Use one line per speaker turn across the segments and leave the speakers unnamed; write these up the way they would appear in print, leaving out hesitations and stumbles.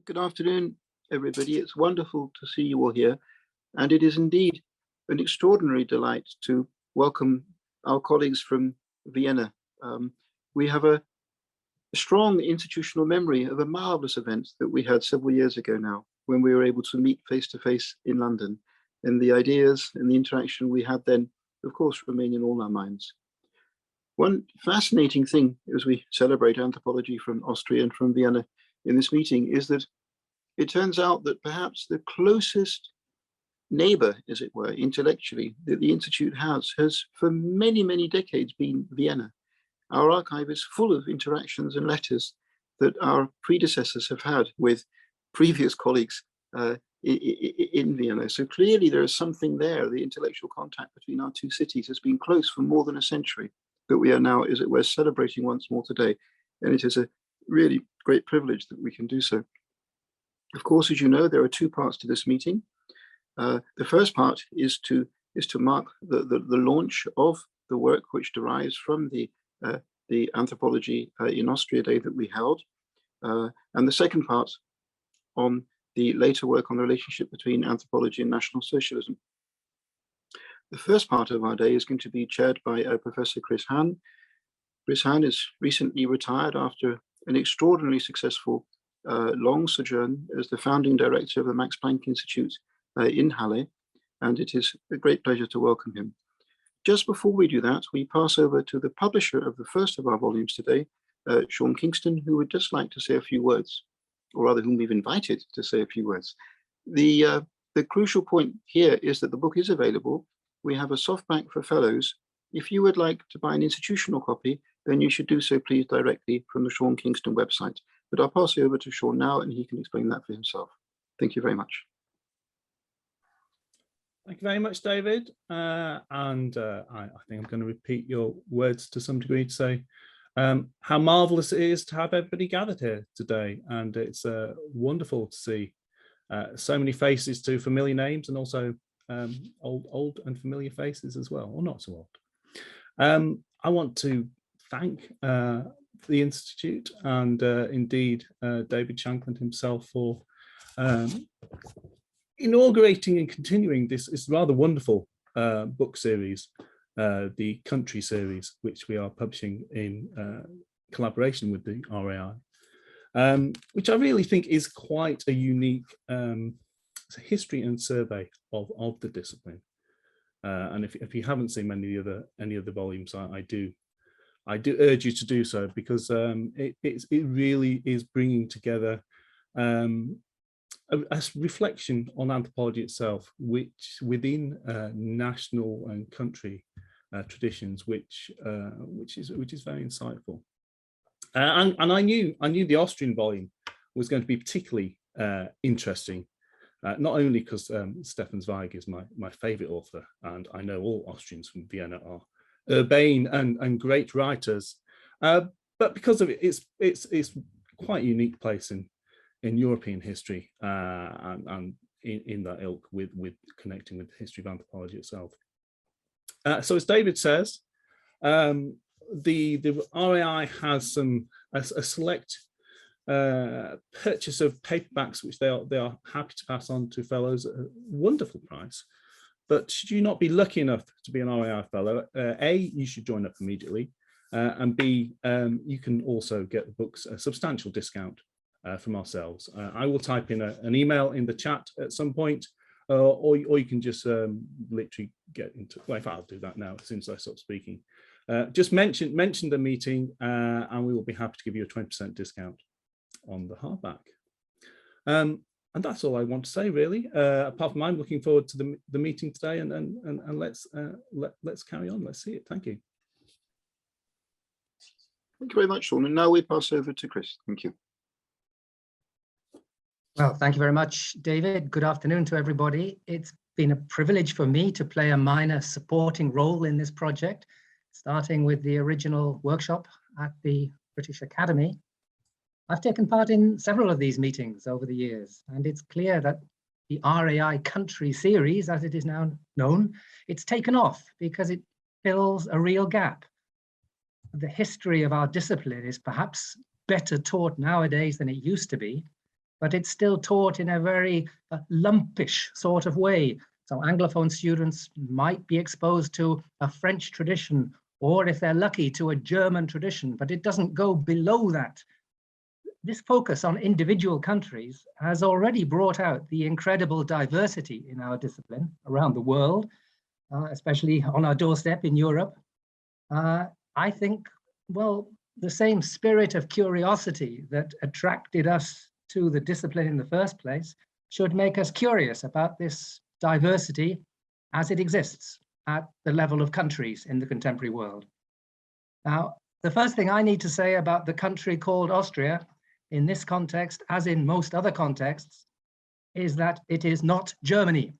Good afternoon, everybody. It's wonderful to see you all here. And it is indeed an extraordinary delight to welcome our colleagues from Vienna. We have a strong institutional memory of a marvelous event that we had several years ago now, when we were able to meet face to face in London. And the ideas and the interaction we had then, of course, remain in all our minds. One fascinating thing as we celebrate anthropology from Austria and from Vienna in this meeting is that it turns out that perhaps the closest neighbor, as it were, intellectually, that the Institute has for many, many decades been Vienna. Our archive is full of interactions and letters that our predecessors have had with previous colleagues in Vienna. So clearly there is something there. The intellectual contact between our two cities has been close for more than a century, that we are now, as it were, celebrating once more today. And it is a really great privilege that we can do so. Of course, as you know, there are two parts to this meeting. The first part is to mark the launch of the work which derives from the Anthropology in Austria Day that we held, and the second part on the later work on the relationship between anthropology and National Socialism. The first part of our day is going to be chaired by Professor Chris Hann. Chris Hann is recently retired after an extraordinarily successful long sojourn as the founding director of the Max Planck Institute in Halle, and it is a great pleasure to welcome him. Just before we do that, we pass over to the publisher of the first of our volumes today, João Kingston, who would just like to say a few words, or rather whom we've invited to say a few words. The crucial point here is that the book is available. We have a softback for fellows. If you would like to buy an institutional copy, then you should do so, please, directly from the João Kingston website. But I'll pass you over to João now, and he can explain that for himself. Thank you very much.
Thank you very much, David. I think I'm going to repeat your words to some degree to say how marvelous it is to have everybody gathered here today. And it's wonderful to see so many faces to familiar names, and also old and familiar faces as well, or not so old. I want to thank the Institute and indeed David Shankland himself for inaugurating and continuing this rather wonderful book series, the Country series, which we are publishing in collaboration with the RAI, which I really think is quite a unique history and survey of the discipline. And if you haven't seen any of the volumes, I do urge you to do so, because it really is bringing together a reflection on anthropology itself, which within national and country traditions, which is very insightful. And I knew the Austrian volume was going to be particularly interesting, not only because Stephan Zweig is my favorite author, and I know all Austrians from Vienna are urbane and great writers, but because of it's quite a unique place in European history, and in that ilk with connecting with the history of anthropology itself. So as David says, the RAI has a select purchase of paperbacks which they are happy to pass on to fellows at a wonderful price. But should you not be lucky enough to be an RAI fellow, A, you should join up immediately, and B, you can also get the books a substantial discount from ourselves. I will type in an email in the chat at some point, or you can just literally get into, well, if I'll do that now as soon as I stop speaking. Just mention the meeting, and we will be happy to give you a 20% discount on the hardback. And that's all I want to say, really. Apart from I'm looking forward to the meeting today, and let's carry on. Let's see it. Thank you.
Thank you very much, Sean. And now we pass over to Chris. Thank you.
Well, thank you very much, David. Good afternoon to everybody. It's been a privilege for me to play a minor supporting role in this project, starting with the original workshop at the British Academy. I've taken part in several of these meetings over the years, and it's clear that the RAI Country series, as it is now known, it's taken off because it fills a real gap. The history of our discipline is perhaps better taught nowadays than it used to be, but it's still taught in a very lumpish sort of way. So Anglophone students might be exposed to a French tradition, or if they're lucky, to a German tradition, but it doesn't go below that. This focus on individual countries has already brought out the incredible diversity in our discipline around the world, especially on our doorstep in Europe. I think, well, the same spirit of curiosity that attracted us to the discipline in the first place should make us curious about this diversity as it exists at the level of countries in the contemporary world. Now, the first thing I need to say about the country called Austria in this context, as in most other contexts, is that it is not Germany.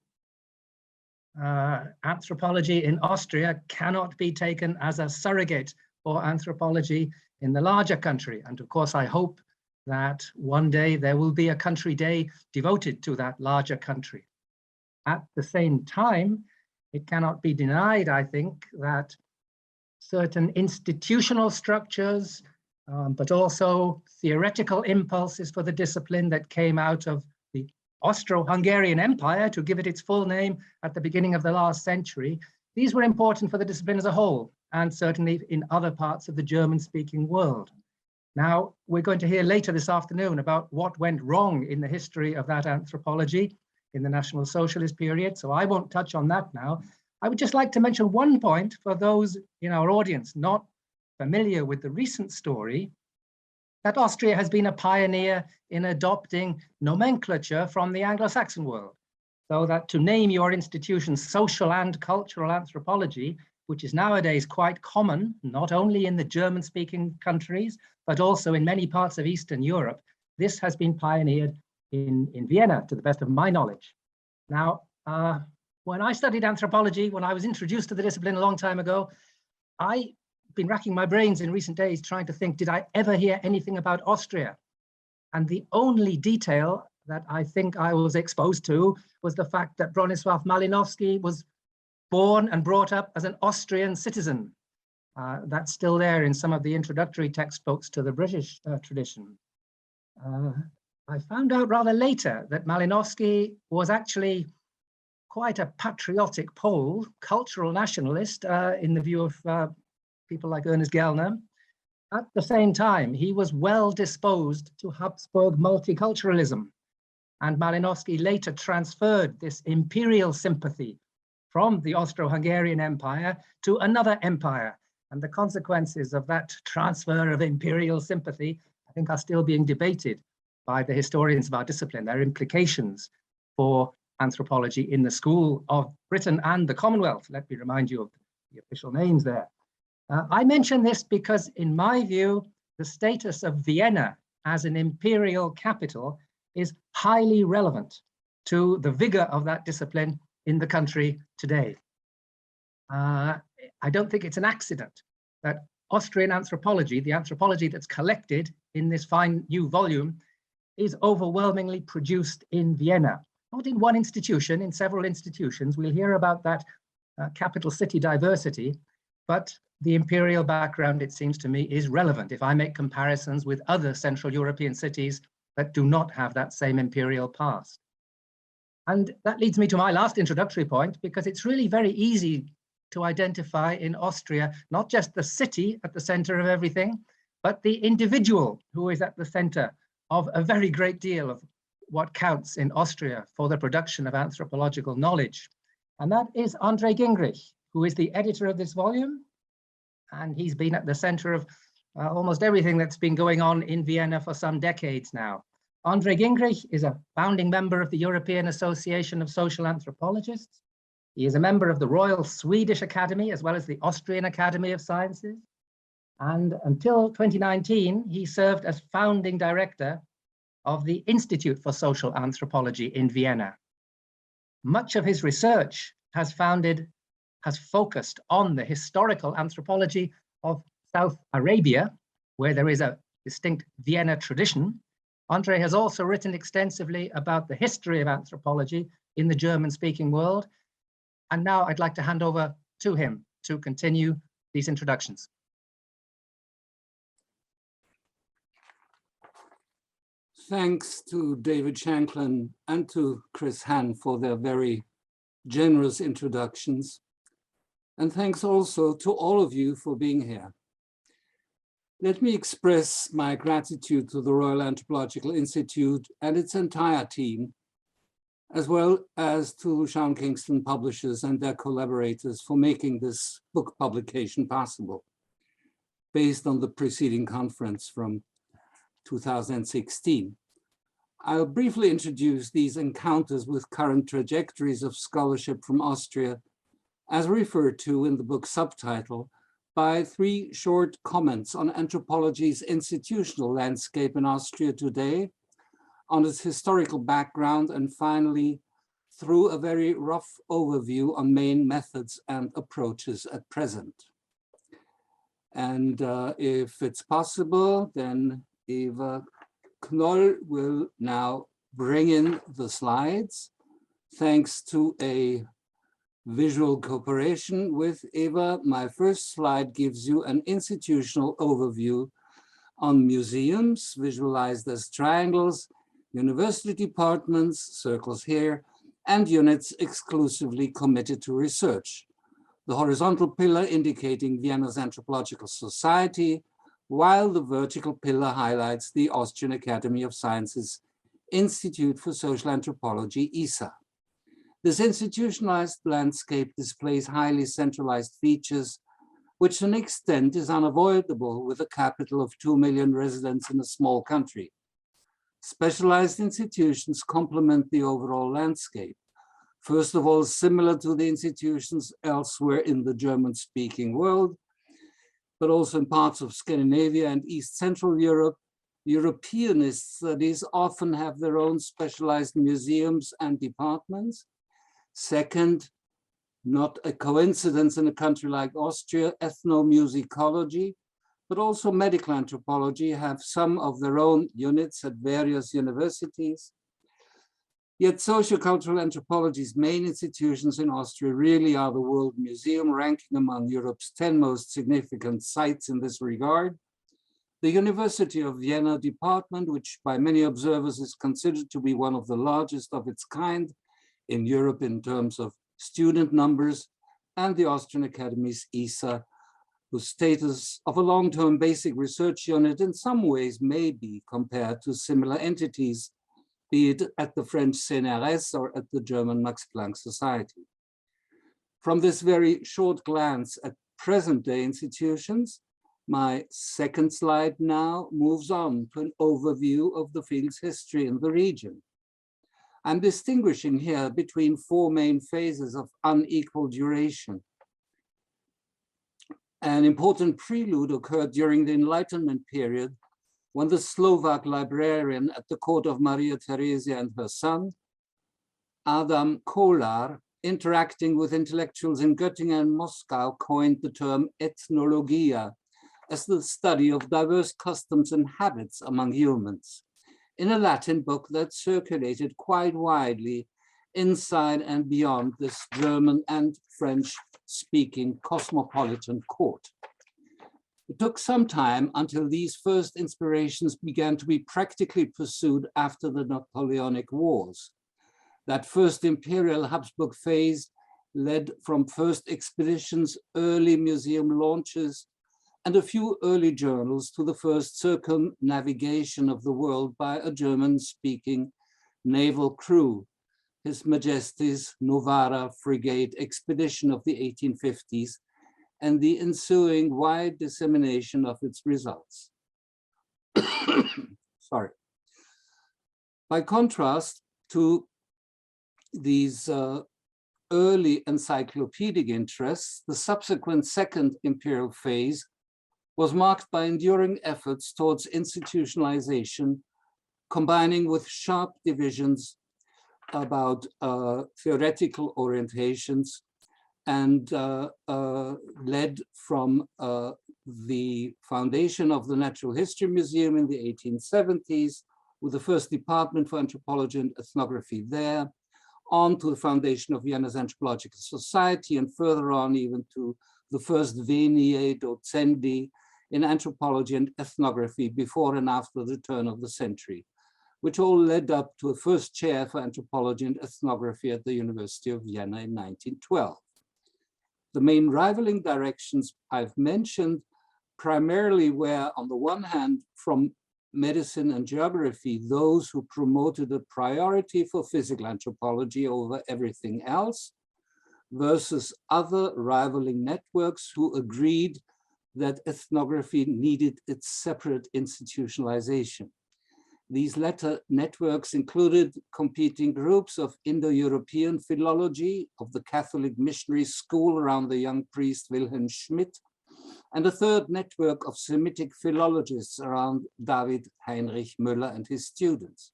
Anthropology in Austria cannot be taken as a surrogate for anthropology in the larger country. And of course, I hope that one day there will be a country day devoted to that larger country. At the same time, it cannot be denied, I think, that certain institutional structures, but also theoretical impulses for the discipline that came out of the Austro-Hungarian Empire, to give it its full name, at the beginning of the last century, these were important for the discipline as a whole, and certainly in other parts of the German-speaking world. Now, we're going to hear later this afternoon about what went wrong in the history of that anthropology in the National Socialist period, so I won't touch on that now. I would just like to mention one point for those in our audience not familiar with the recent story, that Austria has been a pioneer in adopting nomenclature from the Anglo-Saxon world. So that to name your institution social and cultural anthropology, which is nowadays quite common, not only in the German-speaking countries, but also in many parts of Eastern Europe, this has been pioneered in Vienna, to the best of my knowledge. Now, when I studied anthropology, when I was introduced to the discipline a long time ago, I've been racking my brains in recent days trying to think, did I ever hear anything about Austria? And the only detail that I think I was exposed to was the fact that Bronisław Malinowski was born and brought up as an Austrian citizen. That's still there in some of the introductory textbooks to the British tradition. I found out rather later that Malinowski was actually quite a patriotic Pole, cultural nationalist in the view of people like Ernest Gellner. At the same time, he was well disposed to Habsburg multiculturalism. And Malinowski later transferred this imperial sympathy from the Austro-Hungarian Empire to another empire. And the consequences of that transfer of imperial sympathy, I think, are still being debated by the historians of our discipline, their implications for anthropology in the school of Britain and the Commonwealth. Let me remind you of the official names there. I mention this because, in my view, the status of Vienna as an imperial capital is highly relevant to the vigor of that discipline in the country today. I don't think it's an accident that Austrian anthropology, the anthropology that's collected in this fine new volume, is overwhelmingly produced in Vienna. Not in one institution, in several institutions. We'll hear about that capital city diversity, but the imperial background, it seems to me, is relevant if I make comparisons with other Central European cities that do not have that same imperial past. And that leads me to my last introductory point, because it's really very easy to identify in Austria, not just the city at the center of everything, but the individual who is at the center of a very great deal of what counts in Austria for the production of anthropological knowledge. And that is André Gingrich, who is the editor of this volume. And he's been at the center of almost everything that's been going on in Vienna for some decades now. André Gingrich is a founding member of the European Association of Social Anthropologists. He is a member of the Royal Swedish Academy, as well as the Austrian Academy of Sciences. And until 2019, he served as founding director of the Institute for Social Anthropology in Vienna. Much of his research has focused on the historical anthropology of South Arabia, where there is a distinct Vienna tradition. André has also written extensively about the history of anthropology in the German-speaking world. And now I'd like to hand over to him to continue these introductions.
Thanks to David Shankland and to Chris Hann for their very generous introductions. And thanks also to all of you for being here. Let me express my gratitude to the Royal Anthropological Institute and its entire team, as well as to Shawn Kingston publishers and their collaborators for making this book publication possible, based on the preceding conference from 2016. I'll briefly introduce these encounters with current trajectories of scholarship from Austria, as referred to in the book's subtitle, by 3 short comments on anthropology's institutional landscape in Austria today, on its historical background, and finally, through a very rough overview on main methods and approaches at present. And if it's possible, then Eva Knoll will now bring in the slides, thanks to a visual cooperation with Eva. My first slide gives you an institutional overview on museums, visualized as triangles, university departments, circles here, and units exclusively committed to research. The horizontal pillar indicating Vienna's Anthropological Society, while the vertical pillar highlights the Austrian Academy of Sciences Institute for Social Anthropology, ISA. This institutionalized landscape displays highly centralized features, which to an extent is unavoidable with a capital of 2 million residents in a small country. Specialized institutions complement the overall landscape. First of all, similar to the institutions elsewhere in the German-speaking world, but also in parts of Scandinavia and East Central Europe, Europeanist studies often have their own specialized museums and departments. Second, not a coincidence in a country like Austria, ethnomusicology, but also medical anthropology have some of their own units at various universities. Yet sociocultural anthropology's main institutions in Austria really are the World Museum, ranking among Europe's 10 most significant sites in this regard, the University of Vienna department, which by many observers is considered to be one of the largest of its kind in Europe in terms of student numbers, and the Austrian Academy's ISA, whose status of a long-term basic research unit in some ways may be compared to similar entities, be it at the French CNRS or at the German Max Planck Society. From this very short glance at present-day institutions, my second slide now moves on to an overview of the field's history in the region. I'm distinguishing here between 4 main phases of unequal duration. An important prelude occurred during the Enlightenment period, when the Slovak librarian at the court of Maria Theresia and her son, Adam Kolar, interacting with intellectuals in Göttingen and Moscow, coined the term ethnologia as the study of diverse customs and habits among humans, in a Latin book that circulated quite widely inside and beyond this German and French-speaking cosmopolitan court. It took some time until these first inspirations began to be practically pursued after the Napoleonic Wars. That first imperial Habsburg phase led from first expeditions, early museum launches, and a few early journals to the first circumnavigation of the world by a German-speaking naval crew, His Majesty's Novara frigate expedition of the 1850s, and the ensuing wide dissemination of its results. Sorry. By contrast to these early encyclopedic interests, the subsequent second imperial phase was marked by enduring efforts towards institutionalization, combining with sharp divisions about theoretical orientations, and led from the foundation of the Natural History Museum in the 1870s, with the first department for anthropology and ethnography there, on to the foundation of Vienna's Anthropological Society, and further on even to the first Veniae Docendi in anthropology and ethnography before and after the turn of the century. which all led up to a first chair for anthropology and ethnography at the University of Vienna in 1912. The main rivaling directions I've mentioned primarily were, on the one hand, from medicine and geography, those who promoted a priority for physical anthropology over everything else, versus other rivaling networks who agreed that ethnography needed its separate institutionalization. These latter networks included competing groups of Indo-European philology of the Catholic missionary school around the young priest Wilhelm Schmidt, and a third network of Semitic philologists around David Heinrich Müller and his students.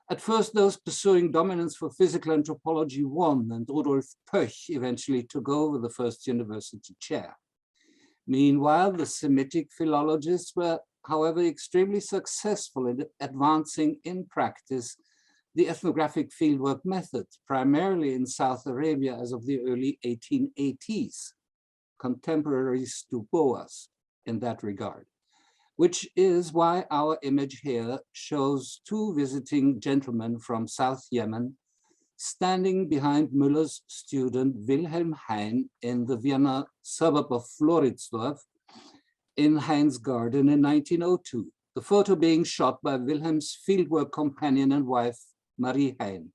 At first, those pursuing dominance for physical anthropology won, and Rudolf Pöch eventually took over the first university chair. Meanwhile, the Semitic philologists were, however, extremely successful in advancing in practice the ethnographic fieldwork method, primarily in South Arabia as of the early 1880s, contemporaries to Boas in that regard, which is why our image here shows two visiting gentlemen from South Yemen standing behind Müller's student Wilhelm Hann in the Vienna suburb of Floridsdorf in Hann's garden in 1902, the photo being shot by Wilhelm's fieldwork companion and wife, Marie Hann,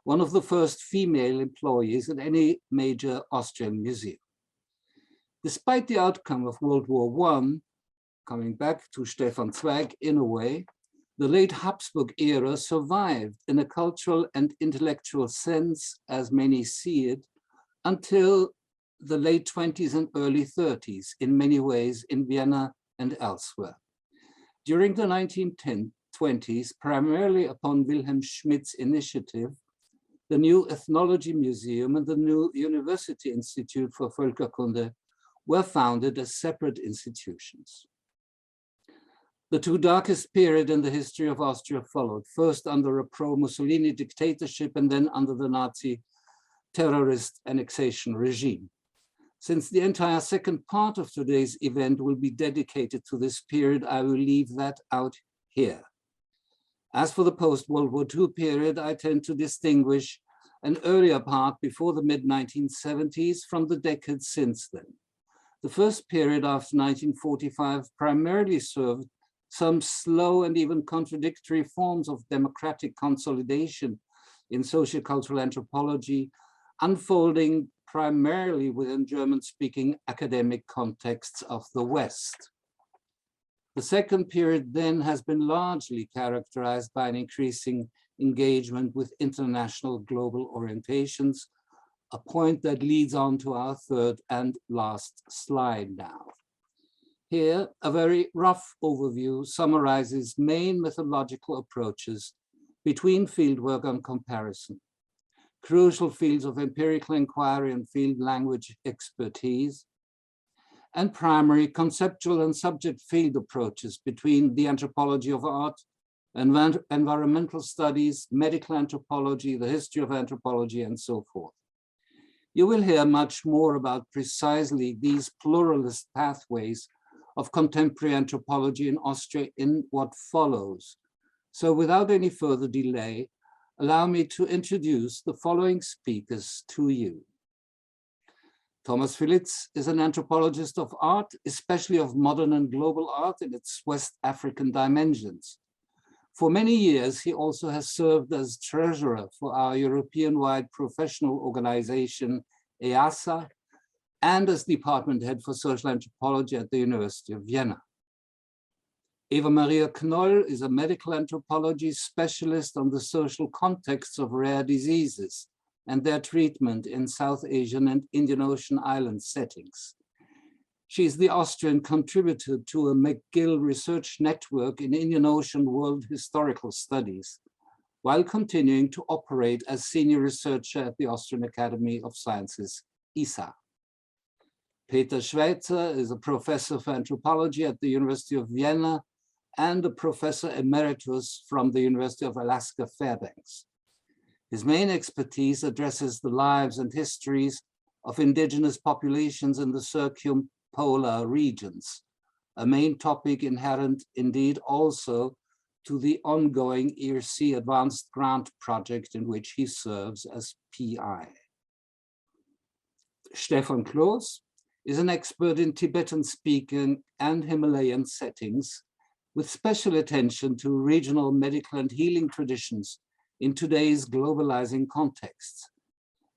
one of the first female employees at any major Austrian museum. Despite the outcome of World War I, coming back to Stephan Zweig in a way, the late Habsburg era survived in a cultural and intellectual sense, as many see it, until the late 20s and early 30s, in many ways in Vienna and elsewhere. During the 1920s, primarily upon Wilhelm Schmidt's initiative, the new Ethnology Museum and the new University Institute for Völkerkunde were founded as separate institutions. The two darkest periods in the history of Austria followed, first under a pro-Mussolini dictatorship and then under the Nazi terrorist annexation regime. Since the entire second part of today's event will be dedicated to this period, I will leave that out here. As for the post-World War II period, I tend to distinguish an earlier part before the mid-1970s from the decades since then. The first period after 1945 primarily served some slow and even contradictory forms of democratic consolidation in sociocultural anthropology, unfolding primarily within German-speaking academic contexts of the West. The second period then has been largely characterized by an increasing engagement with international global orientations, a point that leads on to our third and last slide now. Here, a very rough overview summarizes main methodological approaches between fieldwork and comparison, crucial fields of empirical inquiry and field language expertise, and primary conceptual and subject field approaches between the anthropology of art, environmental studies, medical anthropology, the history of anthropology, and so forth. You will hear much more about precisely these pluralist pathways of contemporary anthropology in Austria in what follows. So without any further delay, allow me to introduce the following speakers to you. Thomas Fillitz is an anthropologist of art, especially of modern and global art in its West African dimensions. For many years, he also has served as treasurer for our European-wide professional organization, EASA, and as department head for social anthropology at the University of Vienna. Eva-Maria Knoll is a medical anthropology specialist on the social contexts of rare diseases and their treatment in South Asian and Indian Ocean island settings. She is the Austrian contributor to a McGill research network in Indian Ocean World Historical Studies, while continuing to operate as senior researcher at the Austrian Academy of Sciences, ISA. Peter Schweitzer is a professor of anthropology at the University of Vienna and a professor emeritus from the University of Alaska Fairbanks. His main expertise addresses the lives and histories of indigenous populations in the circumpolar regions, a main topic inherent indeed also to the ongoing ERC Advanced Grant Project in which he serves as PI. Stephan Kloos is an expert in Tibetan speaking and Himalayan settings, with special attention to regional medical and healing traditions in today's globalizing contexts.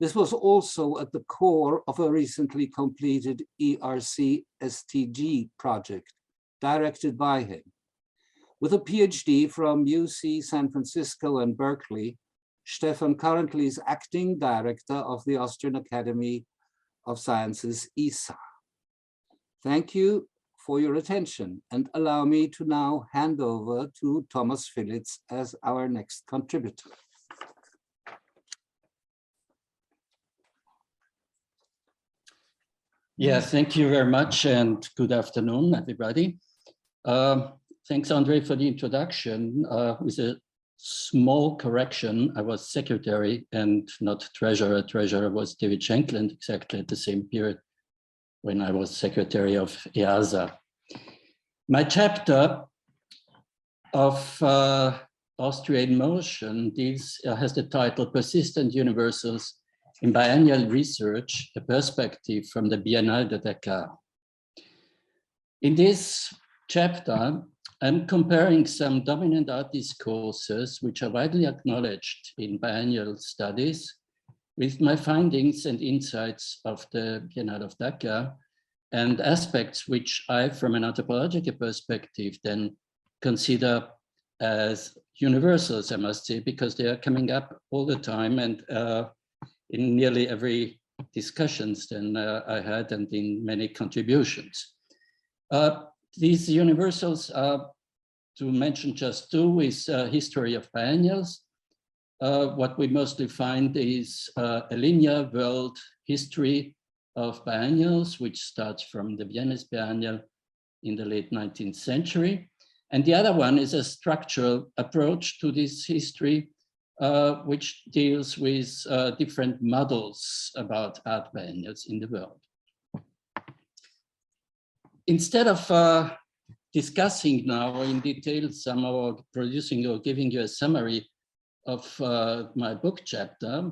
This was also at the core of a recently completed ERC STG project directed by him. With a PhD from UC San Francisco and Berkeley, Stephan currently is acting director of the Austrian Academy of Sciences, ISA. Thank you for your attention, and allow me to now hand over to Thomas Fillitz as our next contributor.
Yeah, thank you very much, and good afternoon, everybody. Thanks, Andre, for the introduction. With a small correction, I was secretary and not treasurer. Treasurer was David Shankland, exactly at the same period when I was secretary of EASA. My chapter of Austria in Motion has the title Persistent Universals in Biennial Research, a Perspective from the Biennale de Dakar. In this chapter, I'm comparing some dominant art discourses which are widely acknowledged in biennial studies with my findings and insights of the Biennale of Dakar and aspects which I, from an anthropological perspective, then consider as universals, I must say, because they are coming up all the time and in nearly every discussions then I had and in many contributions. These universals are, to mention just two, is history of biennials. What we mostly find is a linear world history of biennials, which starts from the Viennese biennial in the late 19th century. And the other one is a structural approach to this history, which deals with different models about art biennials in the world. Instead of discussing now in detail some or producing or giving you a summary of my book chapter,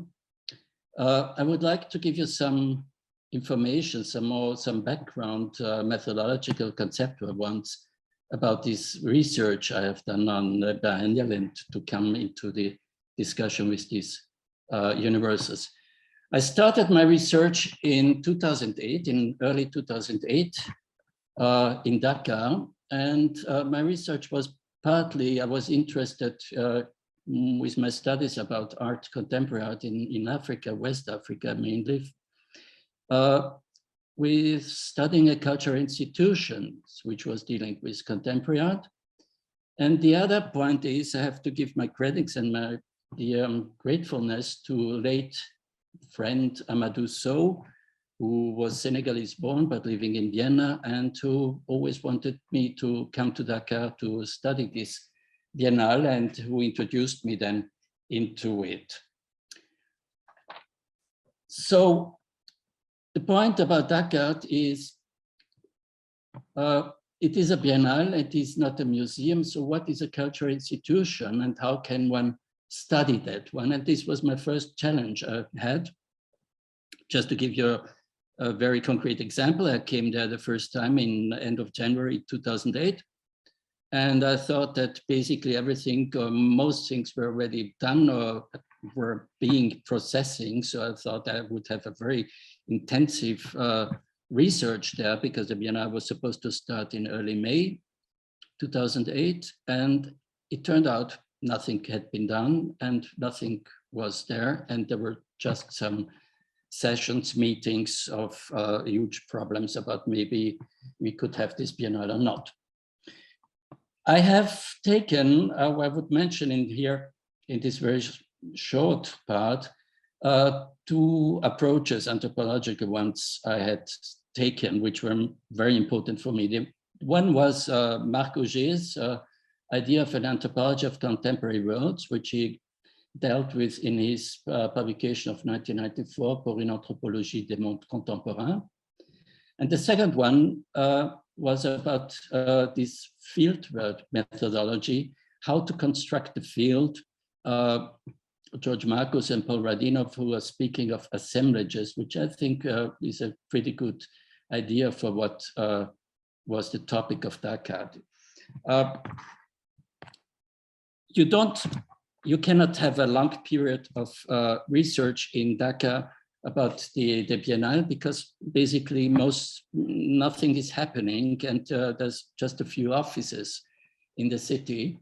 I would like to give you some information, some background, methodological, conceptual ones about this research I have done on the biennial and to come into the discussion with these universals. I started my research in 2008, in early 2008, in Dakar, and my research was partly, I was interested with my studies about art, contemporary art in Africa, West Africa mainly, with studying a cultural institutions, which was dealing with contemporary art. And the other point is I have to give my credits and my gratefulness to late friend Amadou Sow, who was Senegalese born but living in Vienna and who always wanted me to come to Dakar to study this Biennale and who introduced me then into it. So the point about Dakar is it is a Biennale, it is not a museum. So what is a cultural institution and how can one study that one? And this was my first challenge I had. Just to give you a very concrete example, I came there the first time in the end of January 2008. And I thought that basically everything, most things were already done or were being processing. So I thought I would have a very intensive research there because the Biennale was supposed to start in early May 2008. And it turned out nothing had been done and nothing was there. And there were just some sessions, meetings of huge problems about maybe we could have this Biennale or not. I have taken, I would mention in here, in this very short part, two approaches, anthropological ones I had taken, which were very important for me. One was Marc Auger's idea of an anthropology of contemporary worlds, which he dealt with in his publication of 1994, Pour une anthropologie des mondes contemporains. And the second one was about this fieldwork methodology, how to construct the field. George Marcus and Paul Radinov, who are speaking of assemblages, which I think is a pretty good idea for what was the topic of Dhaka. You cannot have a long period of research in Dhaka about the Biennale, because basically nothing is happening, and there's just a few offices in the city.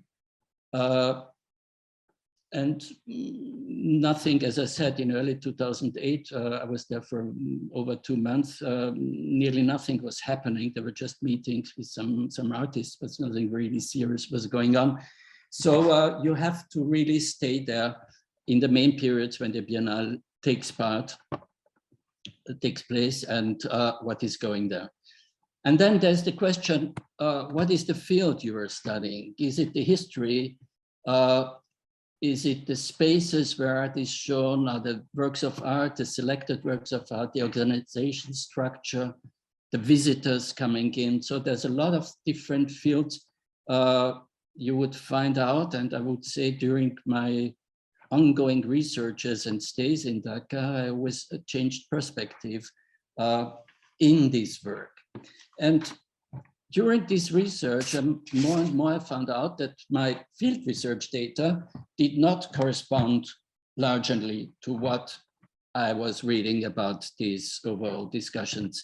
And nothing, as I said, in early 2008, I was there for over 2 months, nearly nothing was happening. There were just meetings with some artists, but nothing really serious was going on. So you have to really stay there in the main periods when the Biennale takes place, and what is going there. And then there's the question, what is the field you are studying? Is it the history? Is it the spaces where art is shown, are the works of art, the selected works of art, the organization structure, the visitors coming in? So there's a lot of different fields you would find out. And I would say during my ongoing researches and stays in Dhaka, I always changed perspective in this work. And during this research, more and more I found out that my field research data did not correspond largely to what I was reading about these overall discussions,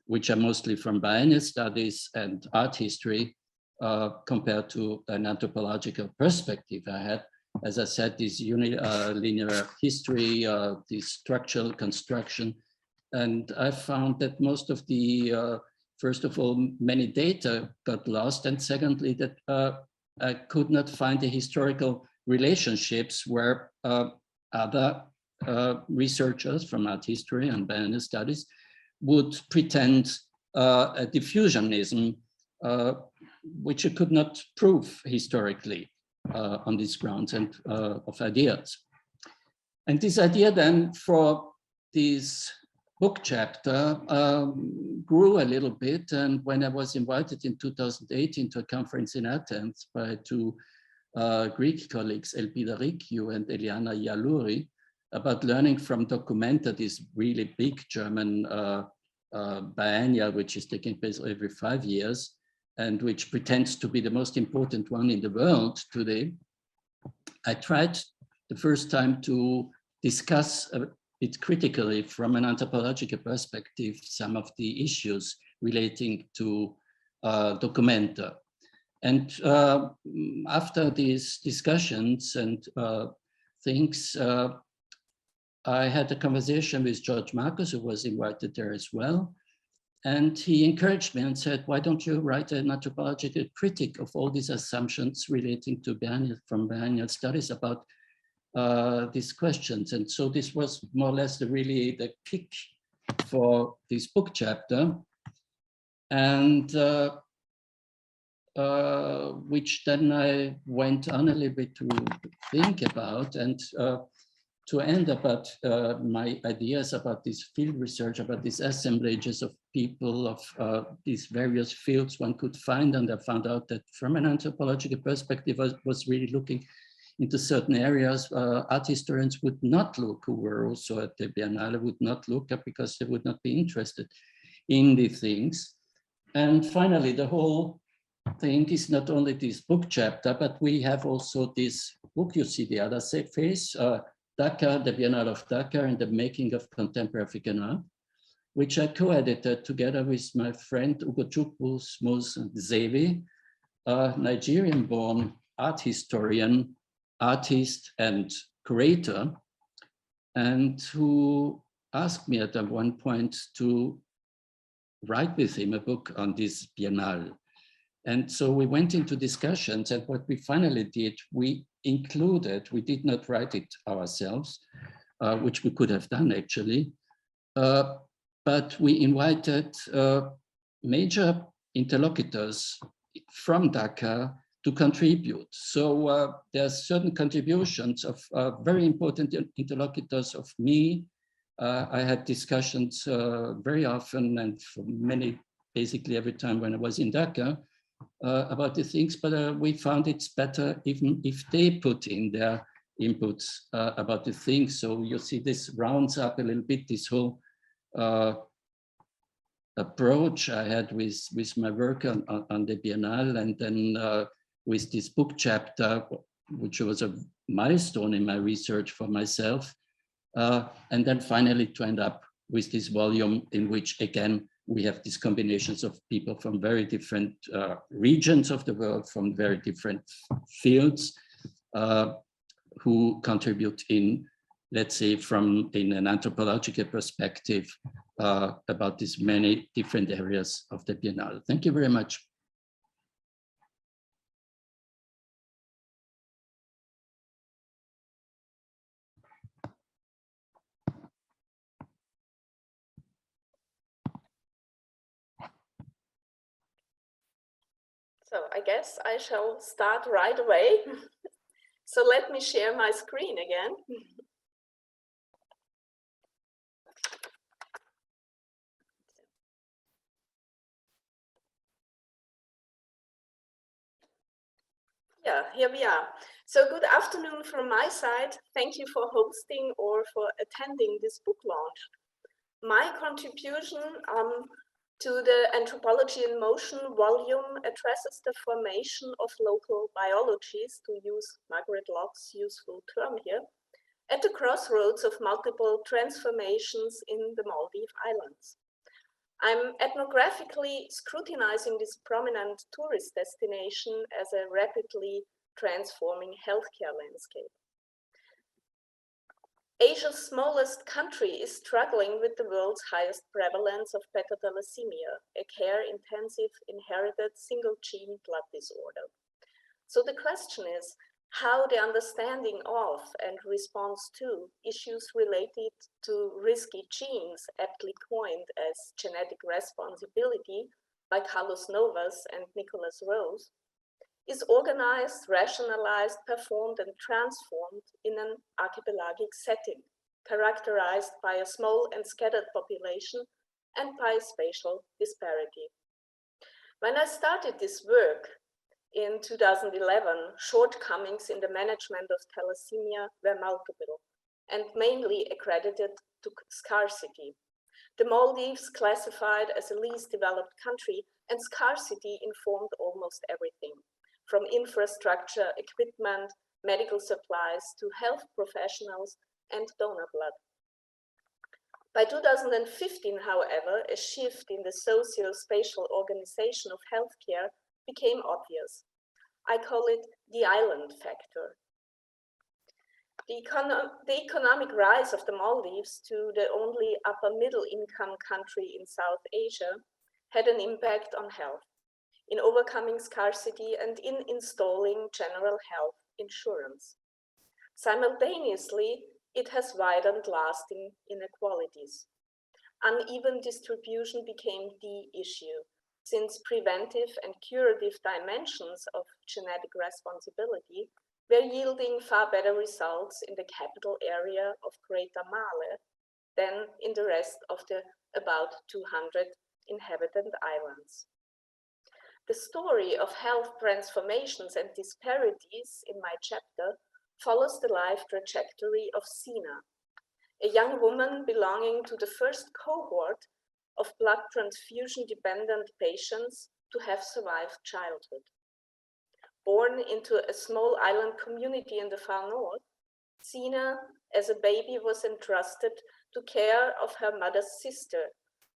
which are mostly from biennial studies and art history, compared to an anthropological perspective I had. As I said, this linear history, this structural construction. And I found that most of the first of all, many data got lost, and secondly, that I could not find the historical relationships where other researchers from art history and biennial studies would pretend a diffusionism, which you could not prove historically on these grounds and of ideas. And this idea then for this book chapter grew a little bit, and when I was invited in 2018 to a conference in Athens by two Greek colleagues, Elpida Rikiu and Eliana Yalouri, about learning from Documenta, this really big German biennial, which is taking place every 5 years, and which pretends to be the most important one in the world today, I tried the first time to discuss it critically from an anthropological perspective, some of the issues relating to Documenta. And after these discussions and things, I had a conversation with George Marcus, who was invited there as well. And he encouraged me and said, why don't you write an anthropological critique of all these assumptions relating to biennial studies about these questions. And so this was more or less really the kick for this book chapter, and which then I went on a little bit to think about and to end about my ideas about this field research, about these assemblages of people of these various fields one could find. And I found out that from an anthropological perspective, I was really looking into certain areas art historians would not look, who were also at the Biennale, would not look at because they would not be interested in the things. And finally, the whole thing is not only this book chapter, but we have also this book, you see the other face, Dhaka, the Biennale of Dhaka and the Making of Contemporary African Art, which I co-edited together with my friend Ugochukwu Zevi, a Nigerian-born art historian, artist and curator, and who asked me at one point to write with him a book on this Biennale. And so we went into discussions, and what we finally did, we included, we did not write it ourselves, which we could have done actually, but we invited major interlocutors from Dhaka to contribute. So there are certain contributions of very important interlocutors of me. I had discussions very often and for many, basically every time when I was in Dhaka, about the things, but we found it's better even if they put in their inputs about the things. So you see this rounds up a little bit this whole approach I had with my work on the Biennale, and then with this book chapter, which was a milestone in my research for myself. And then finally to end up with this volume in which, again, we have these combinations of people from very different regions of the world, from very different fields, who contribute in, let's say, in an anthropological perspective about these many different areas of the Biennale. Thank you very much.
So I guess I shall start right away. So let me share my screen again. Yeah, here we are. So good afternoon from my side. Thank you for hosting or for attending this book launch. My contribution to the Anthropology in Motion volume addresses the formation of local biologies, to use Margaret Locke's useful term here, at the crossroads of multiple transformations in the Maldive Islands. I'm ethnographically scrutinizing this prominent tourist destination as a rapidly transforming healthcare landscape. Asia's smallest country is struggling with the world's highest prevalence of beta thalassemia, a care-intensive inherited single-gene blood disorder. So the question is how the understanding of and response to issues related to risky genes, aptly coined as genetic responsibility by Carlos Novas and Nicholas Rose, is organized, rationalized, performed, and transformed in an archipelagic setting, characterized by a small and scattered population and by spatial disparity. When I started this work in 2011, shortcomings in the management of thalassemia were multiple and mainly accredited to scarcity. The Maldives classified as a least developed country, and scarcity informed almost everything, from infrastructure, equipment, medical supplies to health professionals and donor blood. By 2015, however, a shift in the socio-spatial organization of healthcare became obvious. I call it the island factor. The economic rise of the Maldives to the only upper middle income country in South Asia had an impact on health, in overcoming scarcity and in installing general health insurance. Simultaneously, it has widened lasting inequalities. Uneven distribution became the issue, since preventive and curative dimensions of genetic responsibility were yielding far better results in the capital area of Greater Male than in the rest of the about 200 inhabited islands. The story of health transformations and disparities in my chapter follows the life trajectory of Sina, a young woman belonging to the first cohort of blood transfusion-dependent patients to have survived childhood. Born into a small island community in the far north, Sina, as a baby, was entrusted to care of her mother's sister,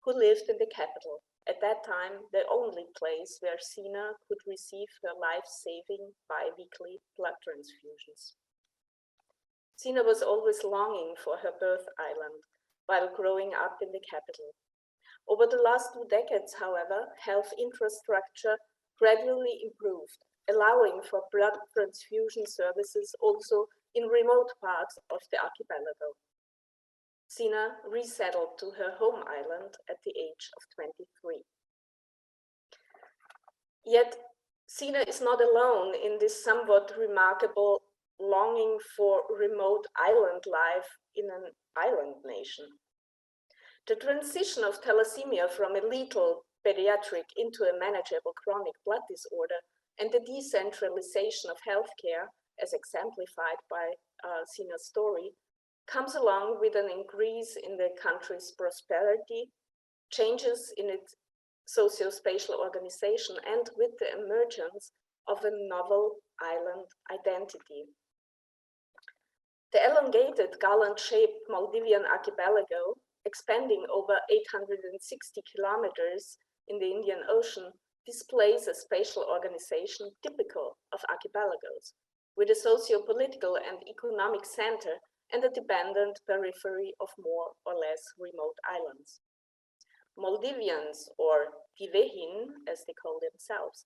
who lived in the capital, at that time the only place where Sina could receive her life-saving bi-weekly blood transfusions. Sina was always longing for her birth island while growing up in the capital. Over the last 2 decades, however, health infrastructure gradually improved, allowing for blood transfusion services also in remote parts of the archipelago. Sina resettled to her home island at the age of 23. Yet, Sina is not alone in this somewhat remarkable longing for remote island life in an island nation. The transition of thalassemia from a lethal pediatric into a manageable chronic blood disorder, and the decentralization of healthcare, as exemplified by Sina's story, comes along with an increase in the country's prosperity, changes in its socio-spatial organization, and with the emergence of a novel island identity. The elongated, garland-shaped Maldivian archipelago, expanding over 860 kilometers in the Indian Ocean, displays a spatial organization typical of archipelagos, with a socio-political and economic center and a dependent periphery of more or less remote islands. Maldivians, or Tivehin, as they call themselves,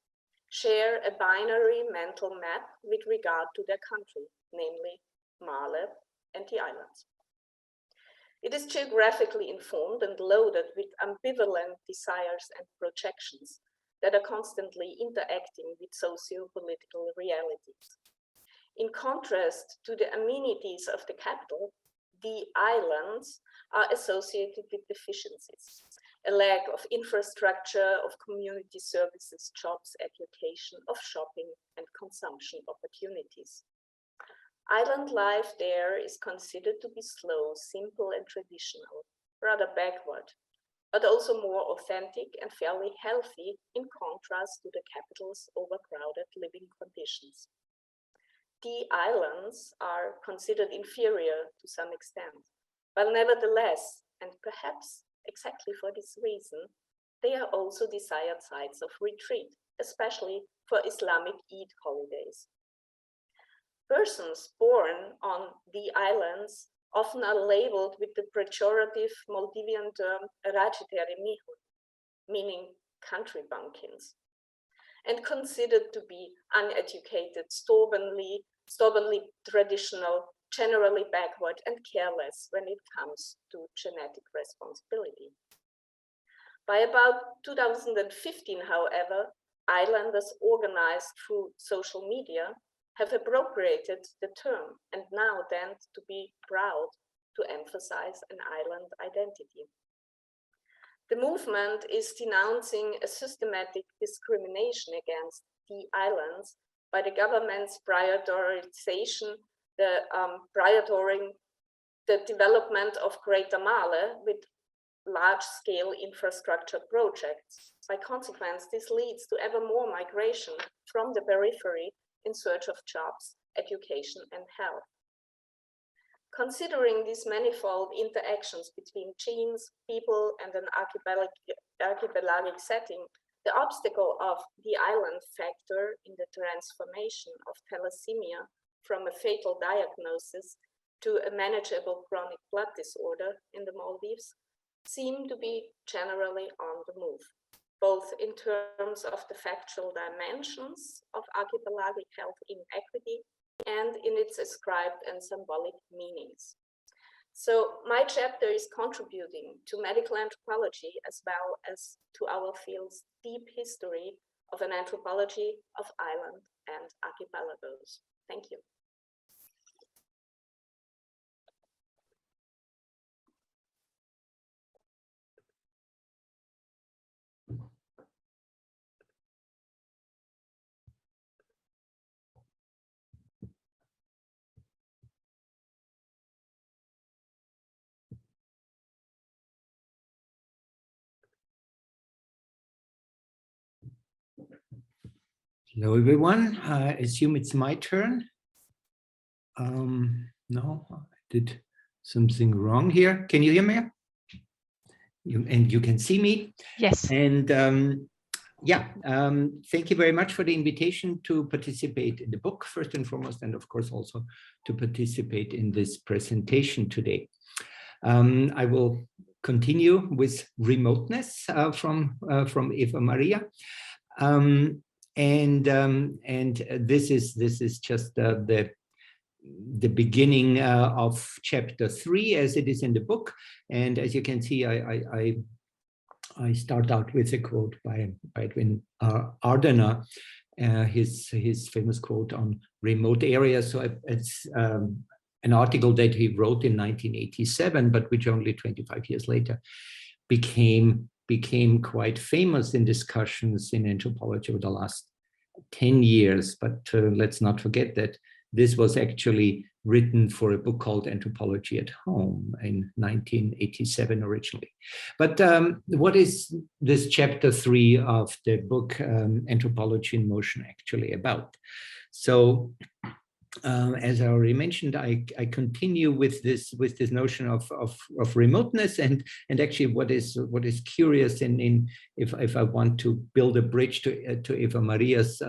share a binary mental map with regard to their country, namely Male and the islands. It is geographically informed and loaded with ambivalent desires and projections that are constantly interacting with socio-political realities. In contrast to the amenities of the capital, the islands are associated with deficiencies, a lack of infrastructure, of community services, jobs, education, of shopping and consumption opportunities. Island life there is considered to be slow, simple and traditional, rather backward, but also more authentic and fairly healthy in contrast to the capital's overcrowded living conditions. The islands are considered inferior to some extent, but nevertheless, and perhaps exactly for this reason, they are also desired sites of retreat, especially for Islamic Eid holidays. Persons born on the islands often are labeled with the pejorative Maldivian term Rajiteri Mihun, meaning country bumpkins, and considered to be uneducated, stubbornly traditional, generally backward and careless when it comes to genetic responsibility. By about 2015, however, islanders organized through social media have appropriated the term and now tend to be proud to emphasize an island identity. The movement is denouncing a systematic discrimination against the islands by the government's prioritization, prioritizing the development of Greater Male with large-scale infrastructure projects. By consequence, this leads to ever more migration from the periphery in search of jobs, education, and health. Considering these manifold interactions between genes, people, and an archipelagic setting, the obstacle of the island factor in the transformation of thalassemia from a fatal diagnosis to a manageable chronic blood disorder in the Maldives seem to be generally on the move, both in terms of the factual dimensions of archipelagic health inequity and in its ascribed and symbolic meanings. So my chapter is contributing to medical anthropology as well as to our field's deep history of an anthropology of island and archipelagos. Thank you.
Hello, everyone. I assume it's my turn. No, I did something wrong here. Can you hear me? And you can see me?
Yes.
And thank you very much for the invitation to participate in the book, first and foremost, and of course also to participate in this presentation today. I will continue with remoteness from Eva-Maria. And this is just the beginning of chapter 3 as it is in the book. And as you can see, I start out with a quote by Edwin Ardener, his famous quote on remote areas. So it's an article that he wrote in 1987, but which only 25 years later became became quite famous in discussions in anthropology over the last 10 years. But let's not forget that this was actually written for a book called Anthropology at Home in 1987 originally. But what is this chapter 3 of the book Anthropology in Motion actually about? So as I already mentioned, I continue with this notion of remoteness, and actually what is curious in if I want to build a bridge to Eva-Maria's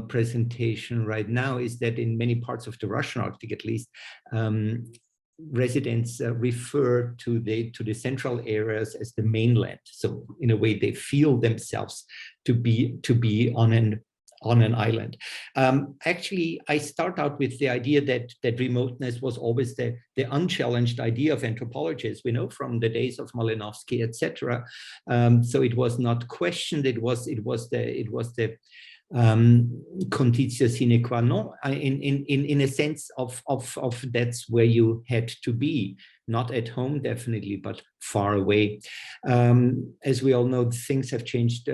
presentation right now, is that in many parts of the Russian Arctic, at least, residents refer to the central areas as the mainland. So in a way, they feel themselves to be on an island. Actually, I start out with the idea that remoteness was always the unchallenged idea of anthropologists. We know from the days of Malinowski, etc. So it was not questioned. It was the conditio sine qua non, in a sense of that's where you had to be, not at home definitely, but far away. As we all know, things have changed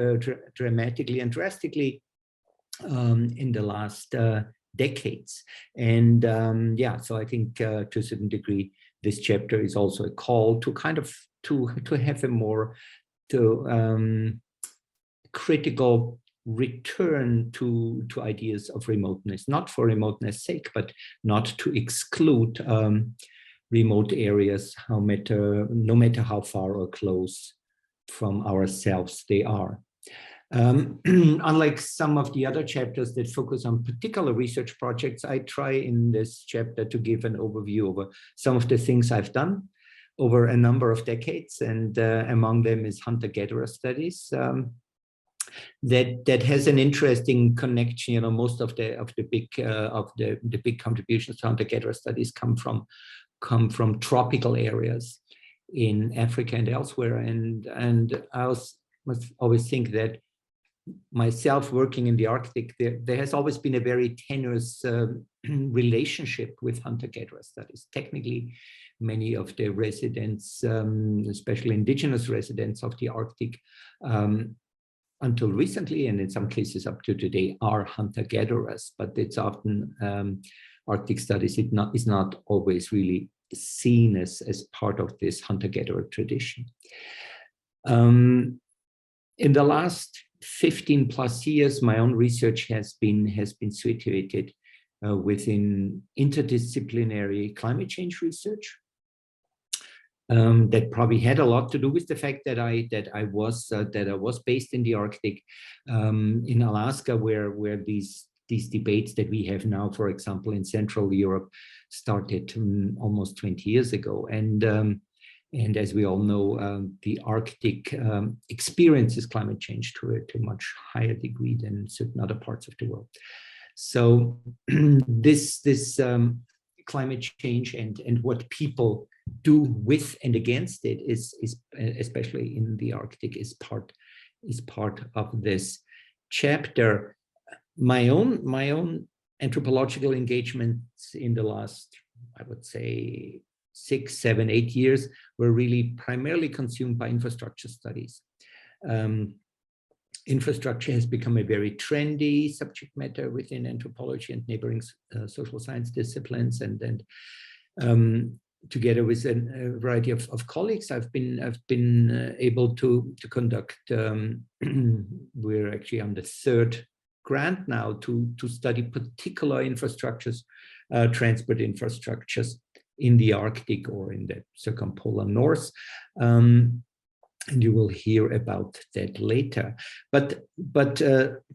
dramatically and drastically in the last decades, and yeah, so I think to a certain degree this chapter is also a call to kind of to have a more critical return to ideas of remoteness, not for remoteness sake, but not to exclude remote areas, no matter how far or close from ourselves they are. Unlike some of the other chapters that focus on particular research projects, I try in this chapter to give an overview over some of the things I've done over a number of decades, and among them is hunter-gatherer studies. That has an interesting connection. You know, most of the big contributions to hunter-gatherer studies come from tropical areas in Africa and elsewhere, and I must always think that myself working in the Arctic, there has always been a very tenuous relationship with hunter-gatherer studies. Technically, many of the residents, especially indigenous residents of the Arctic, until recently, and in some cases up to today, are hunter-gatherers, but it's often Arctic studies is not always really seen as part of this hunter-gatherer tradition. In the last 15 plus years, my own research has been situated within interdisciplinary climate change research. That probably had a lot to do with the fact that I was based in the Arctic, in Alaska, where these debates that we have now, for example, in Central Europe, started almost 20 years ago. And as we all know, the Arctic experiences climate change to a much higher degree than certain other parts of the world. So this climate change and what people do with and against it is especially in the Arctic is part of this chapter. My own anthropological engagements in the last, I would say, 6, 7, 8 years were really primarily consumed by infrastructure studies. Infrastructure has become a very trendy subject matter within anthropology and neighboring social science disciplines, and together with a variety of colleagues, I've been able to conduct. We're actually on the 3rd grant now to study particular infrastructures, transport infrastructures in the Arctic or in the circumpolar north. And you will hear about that later. But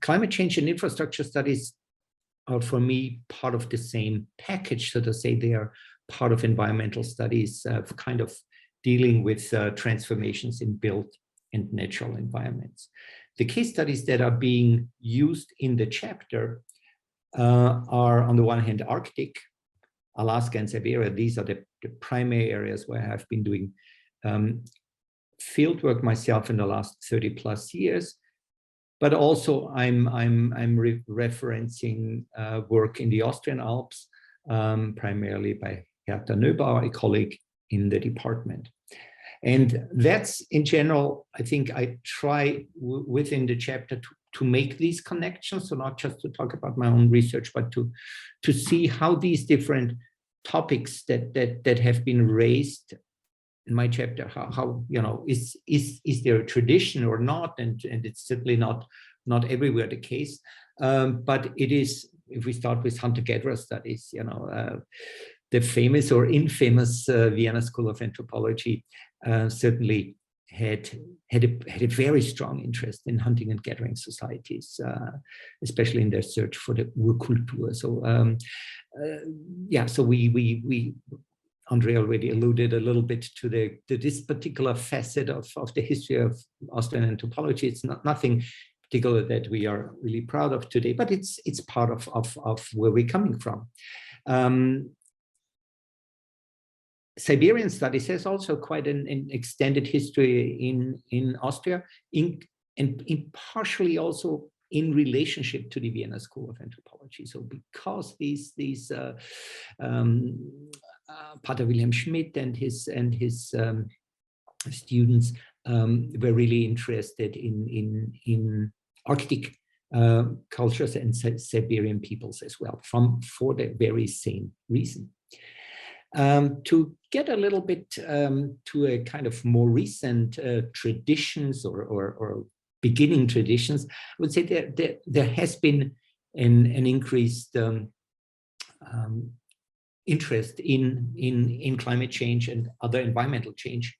climate change and infrastructure studies are, for me, part of the same package, so to say. They are part of environmental studies, kind of dealing with transformations in built and natural environments. The case studies that are being used in the chapter are, on the one hand, Arctic, Alaska and Siberia. These are the primary areas where I have been doing field work myself in the last 30 plus years, but also I'm referencing work in the Austrian Alps, primarily by Hertha Neubauer, a colleague in the department. And that's in general, I think I try within the chapter to make these connections. So not just to talk about my own research, but to see how these different topics that have been raised in my chapter, how is there a tradition or not? And it's certainly not everywhere the case. But it is, if we start with hunter-gatherer studies, the famous or infamous Vienna School of Anthropology certainly had a very strong interest in hunting and gathering societies, especially in their search for the Urkultur. So so we Andre already alluded a little bit to this particular facet of the history of Austrian anthropology. It's nothing particular that we are really proud of today, but it's part of where we're coming from. Siberian studies has also quite an extended history in Austria, and partially also in relationship to the Vienna School of Anthropology. So because these Pater Wilhelm Schmidt and his students were really interested in Arctic cultures and Siberian peoples as well, for the very same reason. To get a little bit to a kind of more recent traditions or beginning traditions, I would say there has been an increased interest in climate change and other environmental change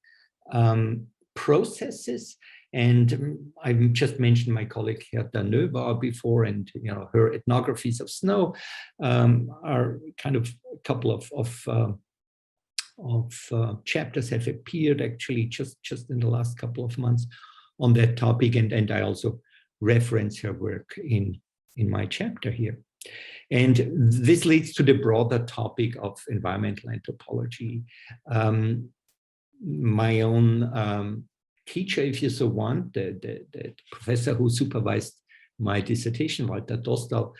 processes. And I've just mentioned my colleague Herta Neubar before, and her ethnographies of snow are kind of a couple of chapters have appeared actually just in the last couple of months on that topic, and I also reference her work in my chapter here. And this leads to the broader topic of environmental anthropology. My own teacher, if you so want, the professor who supervised my dissertation, Walter Dostal,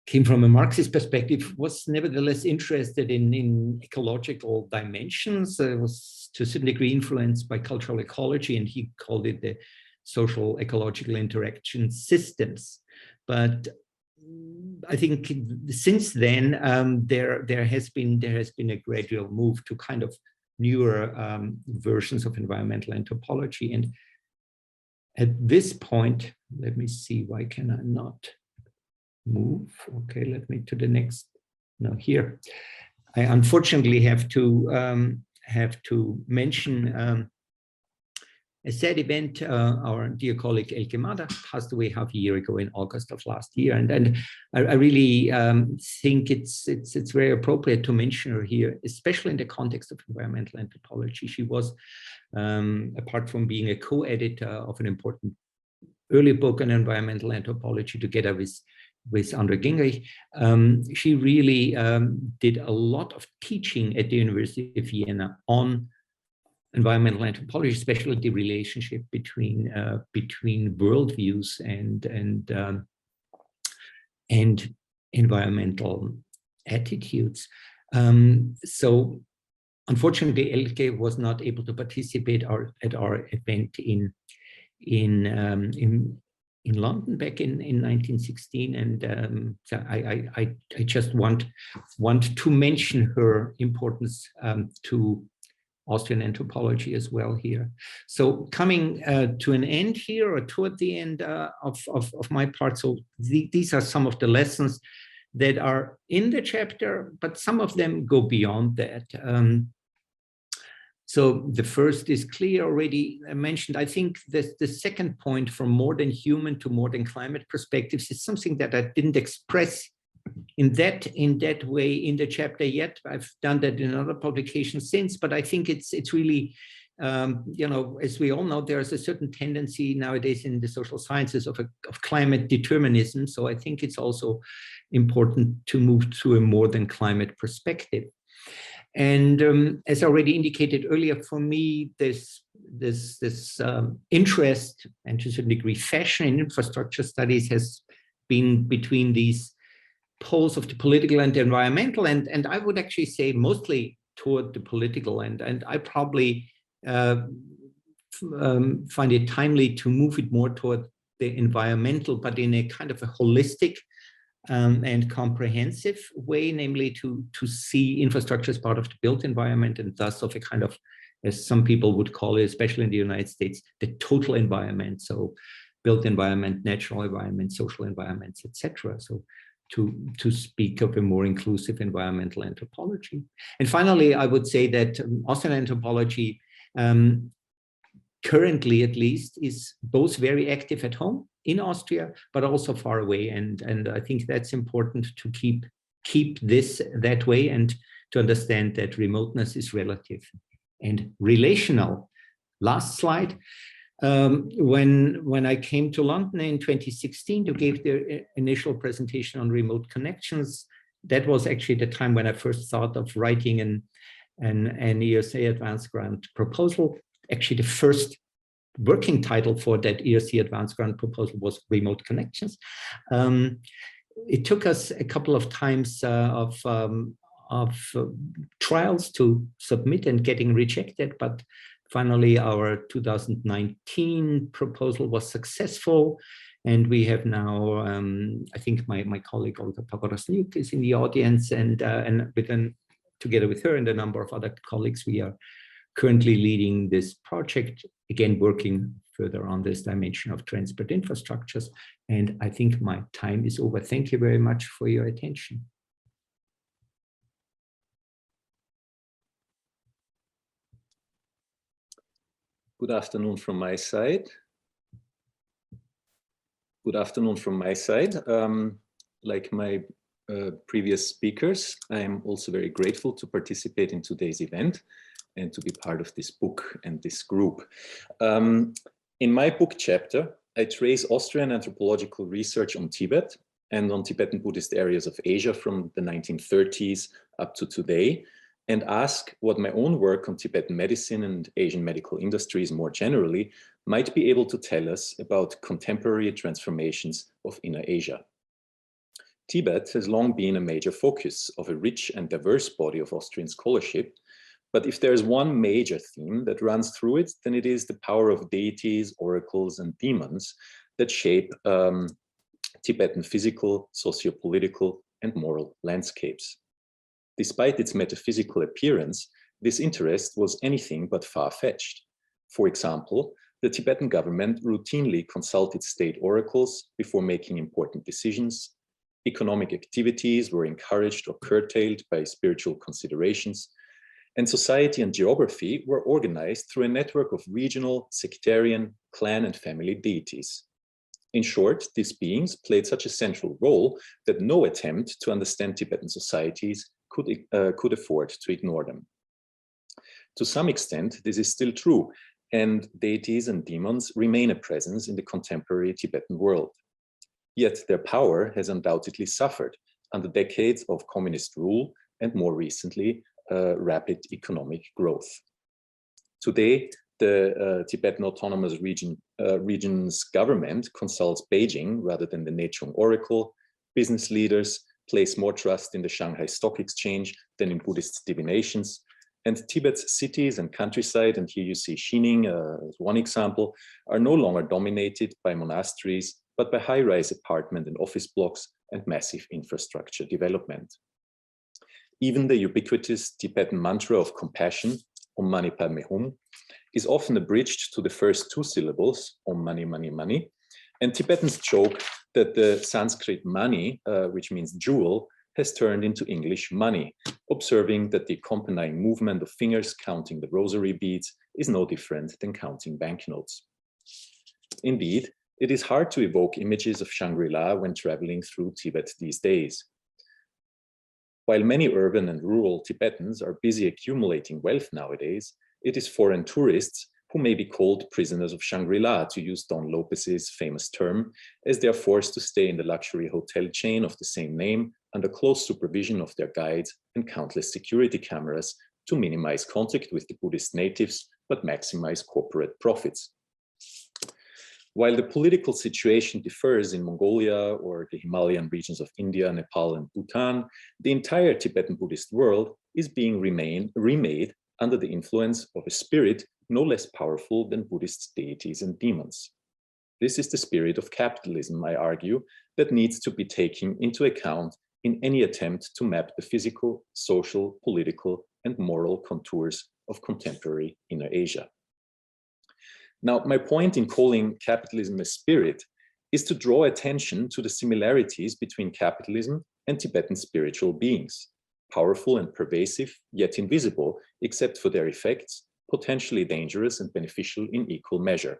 came from a Marxist perspective, was nevertheless interested in ecological dimensions, was to a certain degree influenced by cultural ecology, and he called it the social ecological interaction systems. But I think since then there has been a gradual move to kind of newer versions of environmental anthropology. And at this point, let me see, why can I not move? Okay, let me to the next. No, here. I unfortunately have to mention a sad event. Our dear colleague Elke Mada passed away half a year ago in August of last year, and I really think it's very appropriate to mention her here, especially in the context of environmental anthropology. She was, apart from being a co-editor of an important early book on environmental anthropology together with Andre Gingrich, she really did a lot of teaching at the University of Vienna on environmental anthropology, especially the relationship between worldviews and environmental attitudes. So unfortunately, Elke was not able to participate at our event in London back in 1916, and so I just want to mention her importance to Austrian anthropology as well here. So coming to an end here, or toward the end of my part, so these are some of the lessons that are in the chapter, but some of them go beyond that. So the first is clear, already mentioned. I think that the second point, from more than human to more than climate perspectives, is something that I didn't express in that way in the chapter yet. I've done that in other publications since, but I think it's really, as we all know, there's a certain tendency nowadays in the social sciences of climate determinism. So I think it's also important to move to a more than climate perspective. And as already indicated earlier, for me, this interest, and to a certain degree fashion in infrastructure studies, has been between these poles of the political and the environmental, and I would actually say mostly toward the political. And I probably find it timely to move it more toward the environmental, but in a kind of a holistic and comprehensive way, namely to see infrastructure as part of the built environment, and thus of a kind of, as some people would call it, especially in the United States, the total environment. So built environment, natural environment, social environments, etc. So to speak of a more inclusive environmental anthropology. And finally, I would say that Austrian anthropology, currently at least, is both very active at home in Austria, but also far away. And I think that's important to keep this that way, and to understand that remoteness is relative and relational. Last slide. When I came to London in 2016 to give the initial presentation on remote connections, that was actually the time when I first thought of writing an ERC advanced grant proposal. Actually, the first working title for that ERC advanced grant proposal was remote connections. It took us a couple of times of trials to submit and getting rejected, but finally our 2019 proposal was successful, and we have now, I think my colleague Olga Pagodas-Nuke is in the audience, and together with her and a number of other colleagues, we are currently leading this project, again working further on this dimension of transport infrastructures. And I think my time is over. Thank you very much for your attention.
Good afternoon from my side. Good afternoon from my side. Like my previous speakers, I am also very grateful to participate in today's event and to be part of this book and this group. In my book chapter, I trace Austrian anthropological research on Tibet and on Tibetan Buddhist areas of Asia from the 1930s up to today, and ask what my own work on Tibetan medicine and Asian medical industries more generally might be able to tell us about contemporary transformations of inner Asia. Tibet has long been a major focus of a rich and diverse body of Austrian scholarship, but if there is one major theme that runs through it, then it is the power of deities, oracles, and demons that shape Tibetan physical, socio-political, and moral landscapes. Despite its metaphysical appearance, this interest was anything but far-fetched. For example, the Tibetan government routinely consulted state oracles before making important decisions. Economic activities were encouraged or curtailed by spiritual considerations, and society and geography were organized through a network of regional, sectarian, clan, and family deities. In short, these beings played such a central role that no attempt to understand Tibetan societies could afford to ignore them. To some extent, this is still true, and deities and demons remain a presence in the contemporary Tibetan world. Yet their power has undoubtedly suffered under decades of communist rule and more recently, rapid economic growth. Today, the Tibetan Autonomous Region's government consults Beijing rather than the Nechung Oracle. Business leaders place more trust in the Shanghai Stock Exchange than in Buddhist divinations. And Tibet's cities and countryside, and here you see Xining as one example, are no longer dominated by monasteries, but by high-rise apartment and office blocks and massive infrastructure development. Even the ubiquitous Tibetan mantra of compassion, Om Mani Padme Hum, is often abridged to the first two syllables, Om Mani Mani Mani, and Tibetans joke that the Sanskrit mani, which means jewel, has turned into English money, observing that the accompanying movement of fingers counting the rosary beads is no different than counting banknotes. Indeed, it is hard to evoke images of Shangri-La when traveling through Tibet these days. While many urban and rural Tibetans are busy accumulating wealth nowadays, it is foreign tourists who may be called prisoners of Shangri-La, to use Don Lopez's famous term, as they are forced to stay in the luxury hotel chain of the same name under close supervision of their guides and countless security cameras to minimize contact with the Buddhist natives, but maximize corporate profits. While the political situation differs in Mongolia or the Himalayan regions of India, Nepal, and Bhutan, the entire Tibetan Buddhist world is being remade under the influence of a spirit no less powerful than Buddhist deities and demons. This is the spirit of capitalism, I argue, that needs to be taken into account in any attempt to map the physical, social, political, and moral contours of contemporary Inner Asia. Now, my point in calling capitalism a spirit is to draw attention to the similarities between capitalism and Tibetan spiritual beings, powerful and pervasive, yet invisible, except for their effects, potentially dangerous and beneficial in equal measure.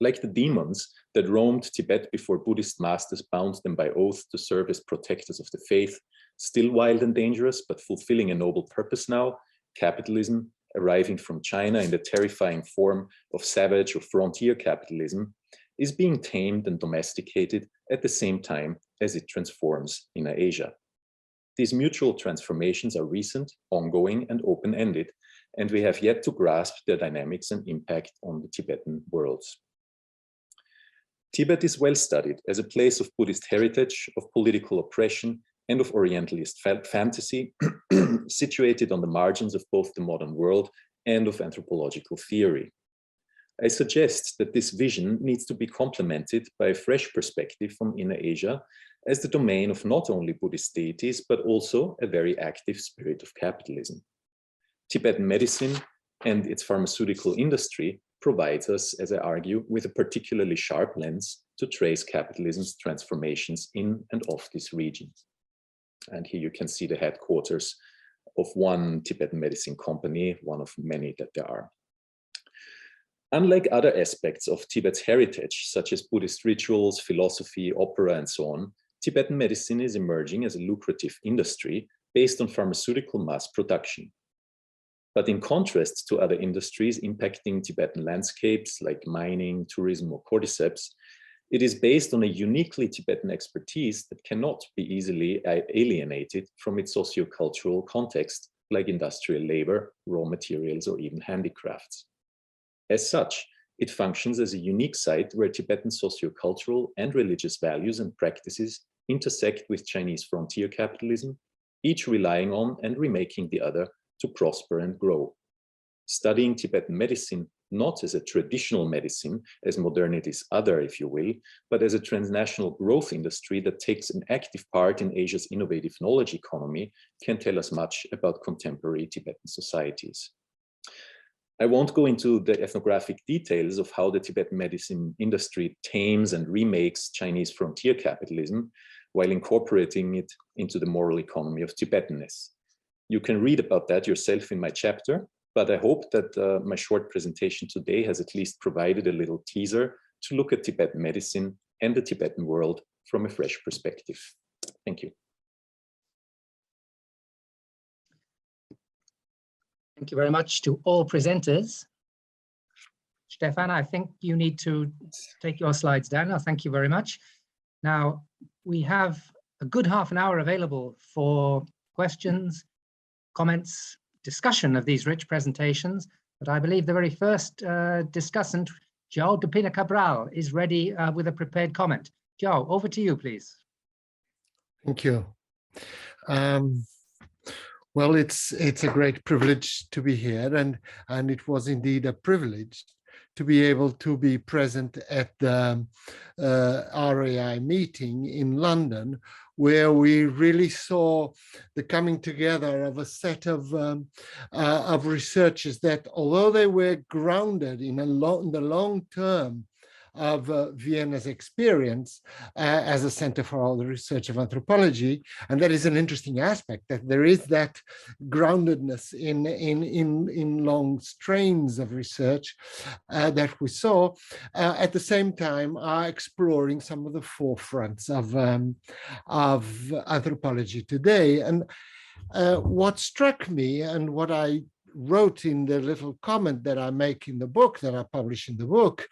Like the demons that roamed Tibet before Buddhist masters bound them by oath to serve as protectors of the faith, still wild and dangerous, but fulfilling a noble purpose now, capitalism, arriving from China in the terrifying form of savage or frontier capitalism, is being tamed and domesticated at the same time as it transforms Inner Asia. These mutual transformations are recent, ongoing, and open-ended, and we have yet to grasp their dynamics and impact on the Tibetan worlds. Tibet is well studied as a place of Buddhist heritage, of political oppression, and of Orientalist fantasy, situated on the margins of both the modern world and of anthropological theory. I suggest that this vision needs to be complemented by a fresh perspective from Inner Asia as the domain of not only Buddhist deities, but also a very active spirit of capitalism. Tibetan medicine and its pharmaceutical industry provides us, as I argue, with a particularly sharp lens to trace capitalism's transformations in and of this region. And here you can see the headquarters of one Tibetan medicine company, one of many that there are. Unlike other aspects of Tibet's heritage, such as Buddhist rituals, philosophy, opera, and so on, Tibetan medicine is emerging as a lucrative industry based on pharmaceutical mass production. But in contrast to other industries impacting Tibetan landscapes like mining, tourism, or cordyceps, it is based on a uniquely Tibetan expertise that cannot be easily alienated from its sociocultural context, like industrial labor, raw materials, or even handicrafts. As such, it functions as a unique site where Tibetan sociocultural and religious values and practices intersect with Chinese frontier capitalism, each relying on and remaking the other to prosper and grow. Studying Tibetan medicine not as a traditional medicine, as modernity's other, if you will, but as a transnational growth industry that takes an active part in Asia's innovative knowledge economy, can tell us much about contemporary Tibetan societies. I won't go into the ethnographic details of how the Tibetan medicine industry tames and remakes Chinese frontier capitalism while incorporating it into the moral economy of Tibetanness. You can read about that yourself in my chapter, but I hope that my short presentation today has at least provided a little teaser to look at Tibetan medicine and the Tibetan world from a fresh perspective. Thank you.
Thank you very much to all presenters. Stephan, I think you need to take your slides down now. Thank you very much. Now, we have a good half an hour available for questions, comments, discussion of these rich presentations, but I believe the very first discussant, João de Pina-Cabral, is ready with a prepared comment. João, over to you, please.
Thank you. Well, it's a great privilege to be here, and it was indeed a privilege to be able to be present at the RAI meeting in London, where we really saw the coming together of a set of researchers that, although they were grounded in the long term of Vienna's experience as a center for all the research of anthropology, and that is an interesting aspect, that there is that groundedness in long strains of research that we saw, at the same time are exploring some of the forefronts of anthropology today. And what struck me, and what I wrote in the little comment that I make in the book, that I publish in the book,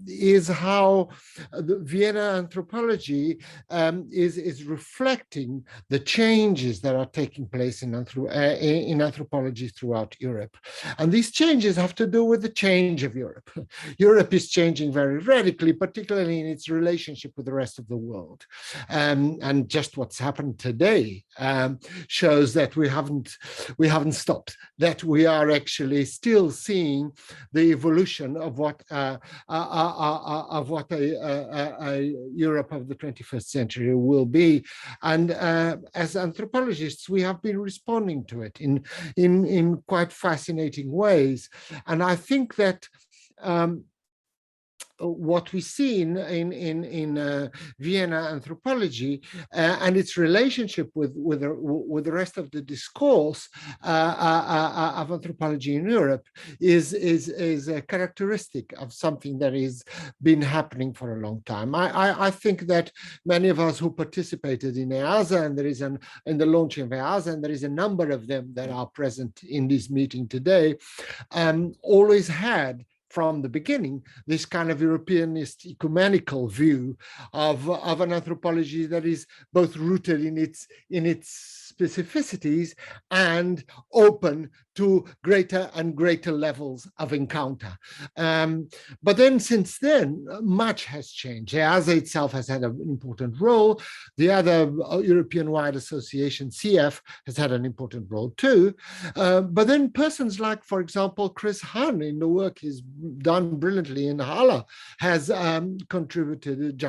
is how the Vienna anthropology is reflecting the changes that are taking place in anthropology throughout Europe. And these changes have to do with the change of Europe. Europe is changing very radically, particularly in its relationship with the rest of the world. And just what's happened today shows that we haven't stopped. helps that we are actually still seeing the evolution of what a Europe of the 21st century will be. And as anthropologists, we have been responding to it in quite fascinating ways. And I think that what we see in Vienna anthropology and its relationship with the rest of the discourse of anthropology in Europe is a characteristic of something that has been happening for a long time. I think that many of us who participated in EASA, and there is in the launching of EASA, and there is a number of them that are present in this meeting today, always had from the beginning this kind of Europeanist ecumenical view of an anthropology that is both rooted in its specificities and open to greater and greater levels of encounter. But then since then, much has changed. EASA itself has had an important role. The other European-wide association, CF, has had an important role too. But then persons like, for example, Chris Hann, in the work he's done brilliantly in Halle, has contributed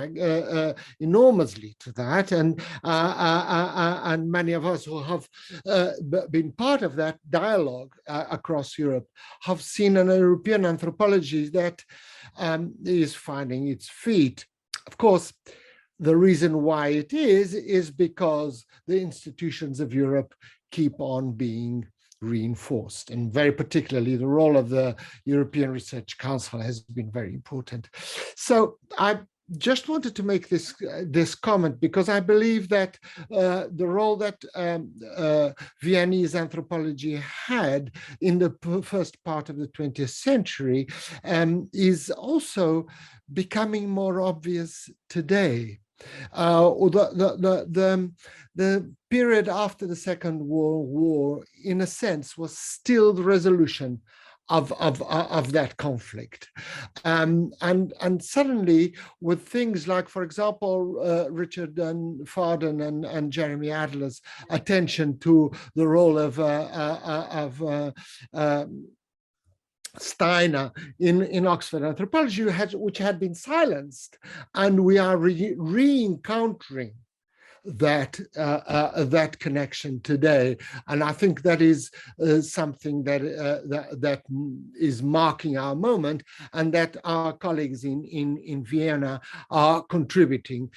enormously to that. And many of us who have been part of that dialogue across Europe have seen an European anthropology that is finding its feet. Of course, the reason why it is because the institutions of Europe keep on being reinforced, and very particularly the role of the European Research Council has been very important. So I just wanted to make this comment because I believe that the role that Viennese anthropology had in the first part of the 20th century is also becoming more obvious today. The period after the Second World War, in a sense, was still the resolution of that conflict. And suddenly, with things like, for example, Richard and Farden and Jeremy Adler's attention to the role of Steiner in Oxford anthropology, which had been silenced, and we are re-encountering that connection today, and I think that is something that is marking our moment, and that our colleagues in Vienna are contributing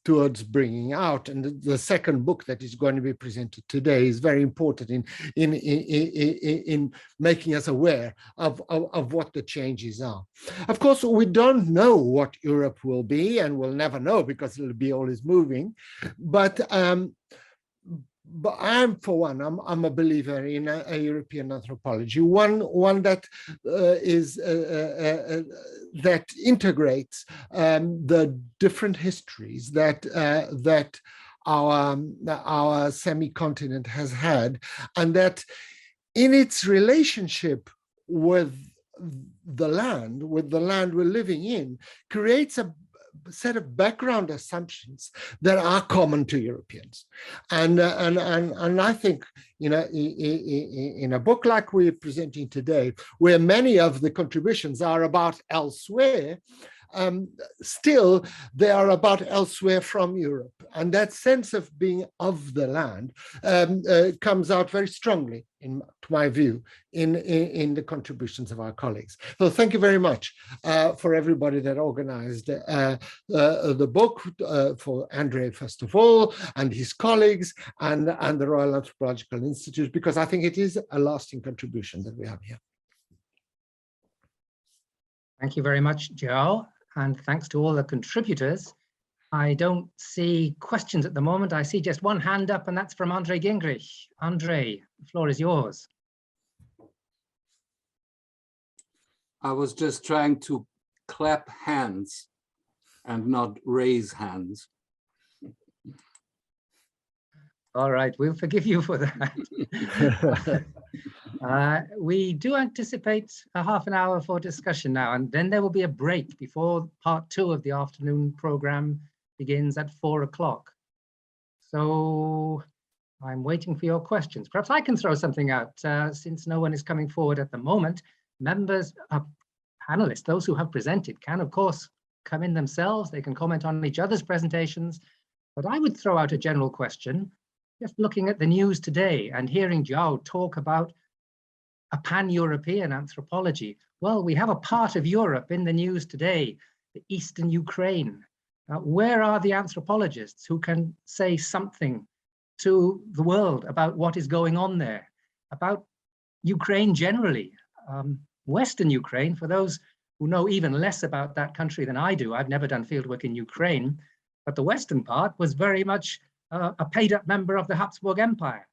towards bringing out. And the second book that is going to be presented today is very important in making us aware of what the changes are. Of course, we don't know what Europe will be, and we'll never know because it'll be always moving. But I'm, for one, I'm a believer in a European anthropology, one that that integrates the different histories that our semi-continent has had, and that in its relationship with the land we're living in, creates a set of background assumptions that are common to Europeans, and I think, you know, in a book like we're presenting today, where many of the contributions are about elsewhere, still they are about elsewhere from Europe, and that sense of being of the land comes out very strongly, to my view, in the contributions of our colleagues. So thank you very much for everybody that organized the book, for Andre first of all, and his colleagues, and the Royal Anthropological Institute, because I think it is a lasting contribution that we have here.
Thank you very much, João. And thanks to all the contributors. I don't see questions at the moment. I see just one hand up, and that's from Andre Gingrich. Andre, the floor is yours.
I was just trying to clap hands and not raise hands.
All right, we'll forgive you for that. We do anticipate a half an hour for discussion now, and then there will be a break before part 2 of the afternoon program begins at 4 o'clock. So I'm waiting for your questions. Perhaps I can throw something out since no one is coming forward at the moment. Members, panelists, those who have presented can, of course, come in themselves. They can comment on each other's presentations. But I would throw out a general question, just looking at the news today and hearing João talk about a pan-European anthropology. Well, we have a part of Europe in the news today, the Eastern Ukraine. Where are the anthropologists who can say something to the world about what is going on there, about Ukraine generally, Western Ukraine, for those who know even less about that country than I do. I've never done fieldwork in Ukraine, but the Western part was very much a paid-up member of the Habsburg Empire.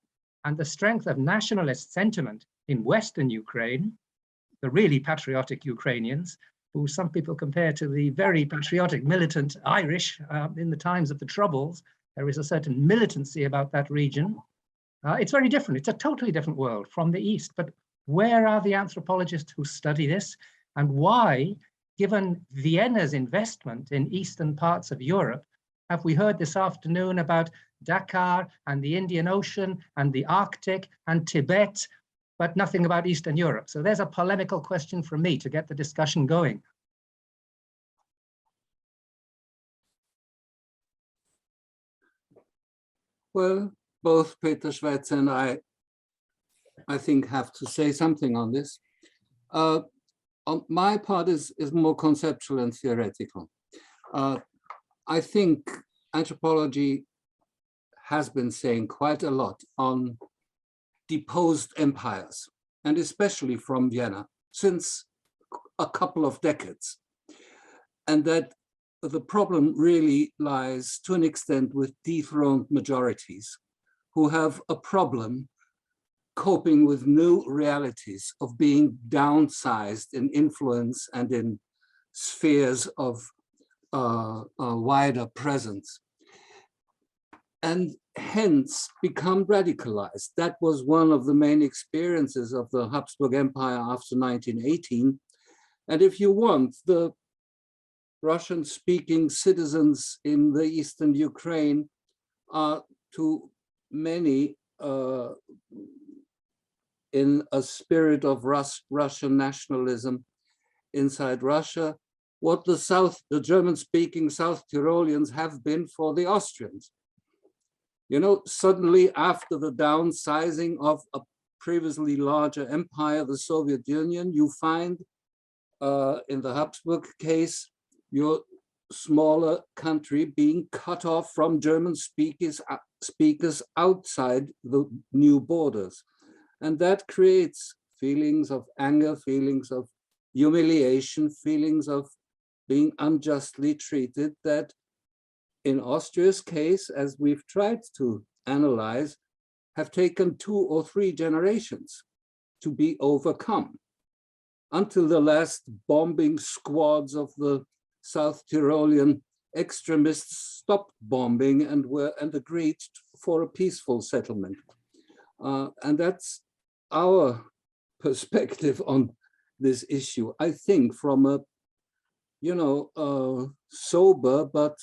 And the strength of nationalist sentiment in Western Ukraine, the really patriotic Ukrainians, who some people compare to the very patriotic militant Irish in the times of the Troubles. There is a certain militancy about that region. It's very different. It's a totally different world from the East. But where are the anthropologists who study this? And why, given Vienna's investment in eastern parts of Europe, have we heard this afternoon about Dakar and the Indian Ocean and the Arctic and Tibet, but nothing about Eastern Europe? So there's a polemical question from me to get the discussion going.
Well, both Peter Schweitzer and I think, have to say something on this. On my part is more conceptual and theoretical. I think anthropology has been saying quite a lot on deposed empires, and especially from Vienna, since a couple of decades. And that the problem really lies to an extent with dethroned majorities who have a problem coping with new realities of being downsized in influence and in spheres of a wider presence, and hence become radicalized. That was one of the main experiences of the Habsburg Empire after 1918. And if you want, the Russian-speaking citizens in the Eastern Ukraine are to many in a spirit of Russian nationalism inside Russia, what the German-speaking South Tyroleans have been for the Austrians. You know, suddenly after the downsizing of a previously larger empire, the Soviet Union, you find in the Habsburg case, your smaller country being cut off from German speakers outside the new borders. And that creates feelings of anger, feelings of humiliation, feelings of being unjustly treated that in Austria's case, as we've tried to analyze, have taken 2 or 3 generations to be overcome until the last bombing squads of the South Tyrolean extremists stopped bombing and agreed for a peaceful settlement. And that's our perspective on this issue. I think from a, sober but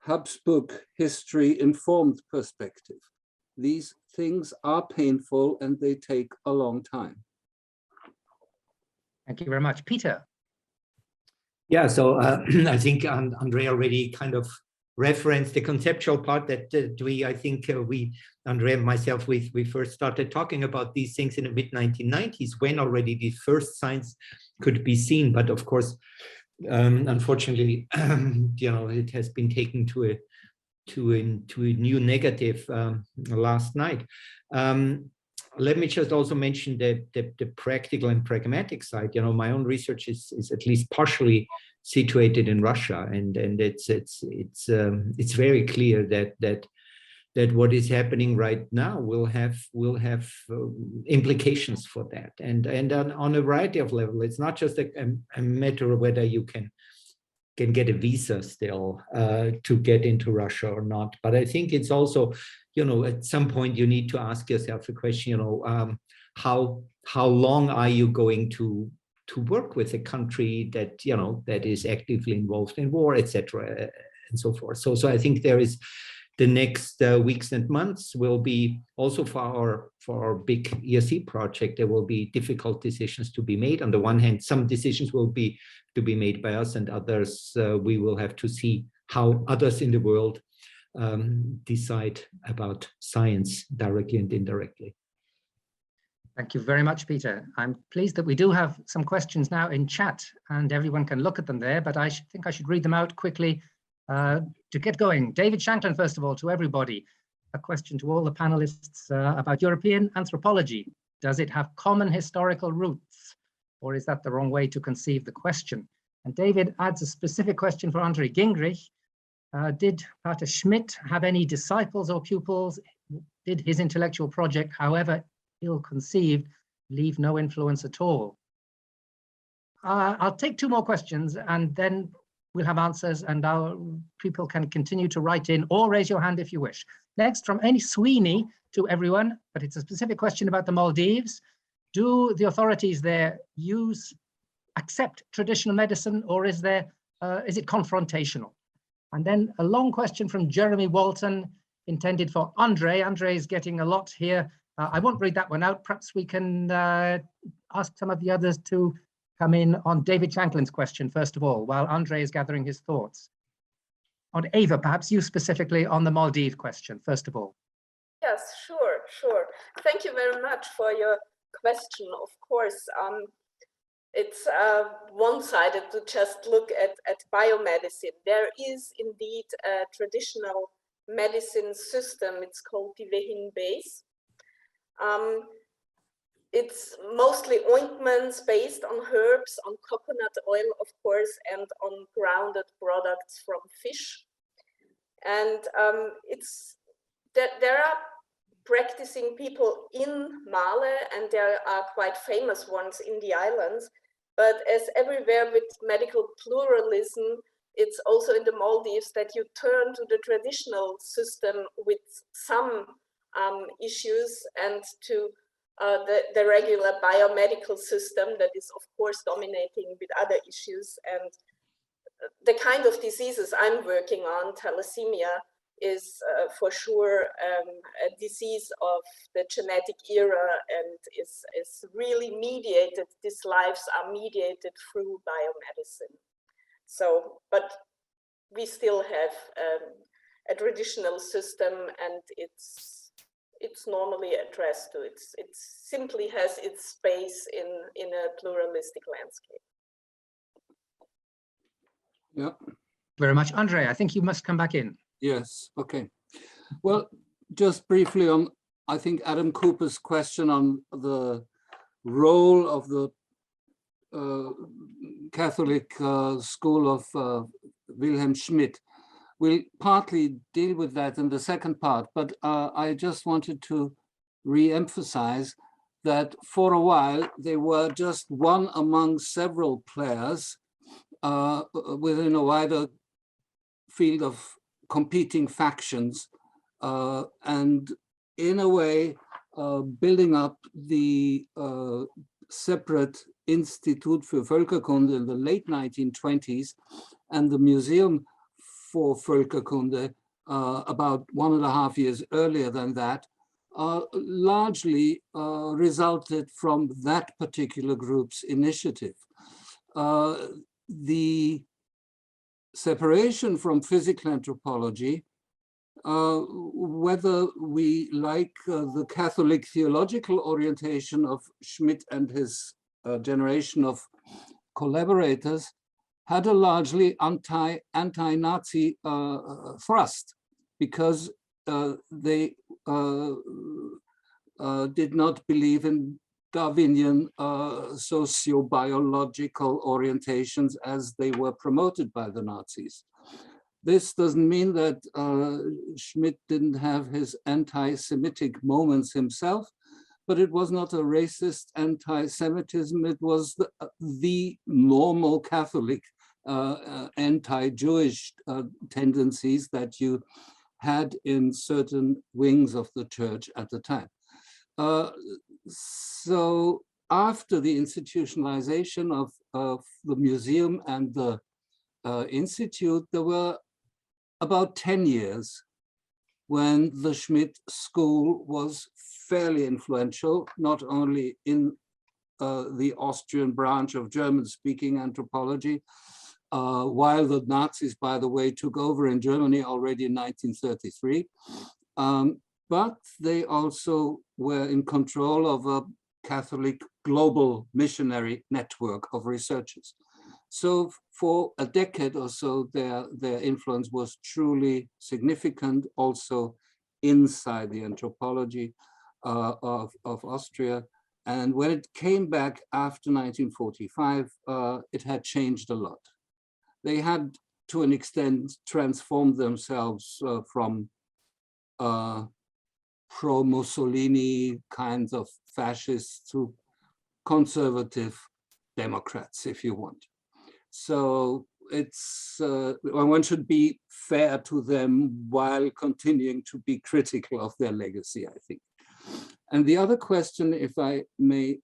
Habsburg history informed perspective, these things are painful and they take a long time.
Thank you very much. Peter.
Yeah, so I think Andre already kind of referenced the conceptual part that Andre and myself, we first started talking about these things in the mid-1990s, when already the first signs could be seen. But of course, unfortunately, it has been taken to a new negative last night. Let me just also mention the practical and pragmatic side. My own research is at least partially situated in Russia, and it's very clear that what is happening right now will have implications for that, and on a variety of levels. It's not just a matter of whether you can get a visa still to get into Russia or not, but I think it's also, at some point you need to ask yourself the question, how long are you going to work with a country that that is actively involved in war, etc., and so forth. So I think there the next weeks and months will be also for our big ERC project. There will be difficult decisions to be made. On the one hand, some decisions will be to be made by us, and others we will have to see how others in the world decide about science directly and indirectly.
Thank you very much, Peter. I'm pleased that we do have some questions now in chat and everyone can look at them there, but I think I should read them out quickly to get going. David Shankland, first of all, to everybody. A question to all the panelists about European anthropology. Does it have common historical roots, or is that the wrong way to conceive the question? And David adds a specific question for Andre Gingrich. Did Pater Schmidt have any disciples or pupils? Did his intellectual project, however ill-conceived, leave no influence at all? I'll take two more questions and then we'll have answers, and our people can continue to write in or raise your hand if you wish. Next, from Annie Sweeney to everyone, but it's a specific question about the Maldives. Do the authorities there accept traditional medicine, or is it confrontational? And then a long question from Jeremy Walton, intended for Andre. Andre is getting a lot here. I won't read that one out. Perhaps we can ask some of the others to come in on David Shankland's question, first of all, while Andre is gathering his thoughts. On Eva, perhaps you specifically on the Maldives question, first of all.
Yes, sure. Thank you very much for your question. Of course, it's one-sided to just look at biomedicine. There is indeed a traditional medicine system. It's called the Vehin base. It's mostly ointments based on herbs, on coconut oil, of course, and on grounded products from fish. And there are practicing people in Male, and there are quite famous ones in the islands. But as everywhere with medical pluralism, it's also in the Maldives that you turn to the traditional system with some issues, and to the regular biomedical system that is, of course, dominating with other issues. And the kind of diseases I'm working on, thalassemia, is for sure a disease of the genetic era, and is really mediated. These lives are mediated through biomedicine. So, but we still have a traditional system, and it's normally addressed to it simply has its space in a pluralistic landscape.
Yeah.
Very much. Andre, I think you must come back in.
Yes, okay. Well, just briefly on, I think, Adam Cooper's question on the role of the Catholic school of Wilhelm Schmidt. We'll partly deal with that in the second part, but I just wanted to re-emphasize that for a while they were just one among several players within a wider field of competing factions, and in a way building up the separate Institut für Völkerkunde in the late 1920s and the Museum for Völkerkunde about 1.5 years earlier than that, largely resulted from that particular group's initiative. The separation from physical anthropology, whether we like the Catholic theological orientation of Schmidt and his generation of collaborators, had a largely anti-Nazi thrust, because they did not believe in Darwinian socio-biological orientations as they were promoted by the Nazis. This doesn't mean that Schmidt didn't have his anti-Semitic moments himself, but it was not a racist anti-Semitism. It was the normal Catholic anti-Jewish tendencies that you had in certain wings of the church at the time. So after the institutionalization of the museum and the institute, there were about 10 years when the Schmidt School was fairly influential, not only in the Austrian branch of German-speaking anthropology, while the Nazis, by the way, took over in Germany already in 1933, but they also were in control of a Catholic global missionary network of researchers. So for a decade or so, their influence was truly significant, also inside the anthropology of Austria. And when it came back after 1945, it had changed a lot. They had, to an extent, transformed themselves from pro-Mussolini kinds of fascists to conservative Democrats, if you want. So it's one should be fair to them while continuing to be critical of their legacy, I think. And the other question, if I may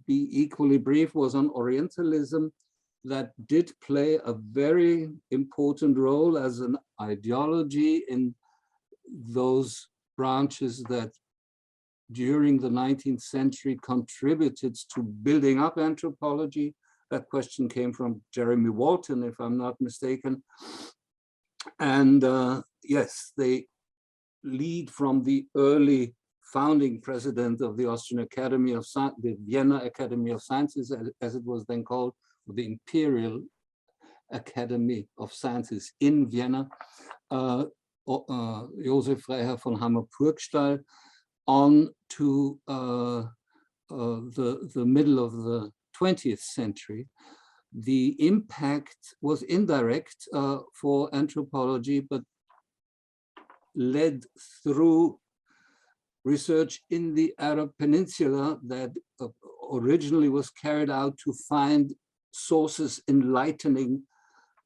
be equally brief, was on Orientalism, that did play a very important role as an ideology in those branches that during the 19th century contributed to building up anthropology. That question came from Jeremy Walton, if I'm not mistaken. And yes, they lead from the early founding president of the Austrian Academy of Science, the Vienna Academy of Sciences, as it was then called, the Imperial Academy of Sciences in Vienna, Josef Freiherr von Hammer-Purgstall, on to the middle of the 20th century. The impact was indirect for anthropology, but led through research in the Arab Peninsula that originally was carried out to find sources enlightening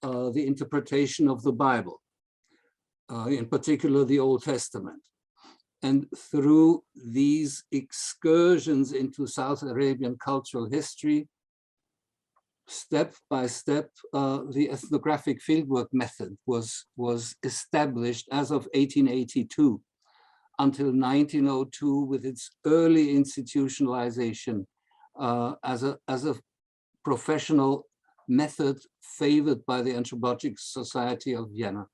the interpretation of the Bible, in particular the Old Testament. And through these excursions into South Arabian cultural history, step by step, the ethnographic fieldwork method was established as of 1882 until 1902 with its early institutionalization as a professional method favored by the Anthropological Society of Vienna.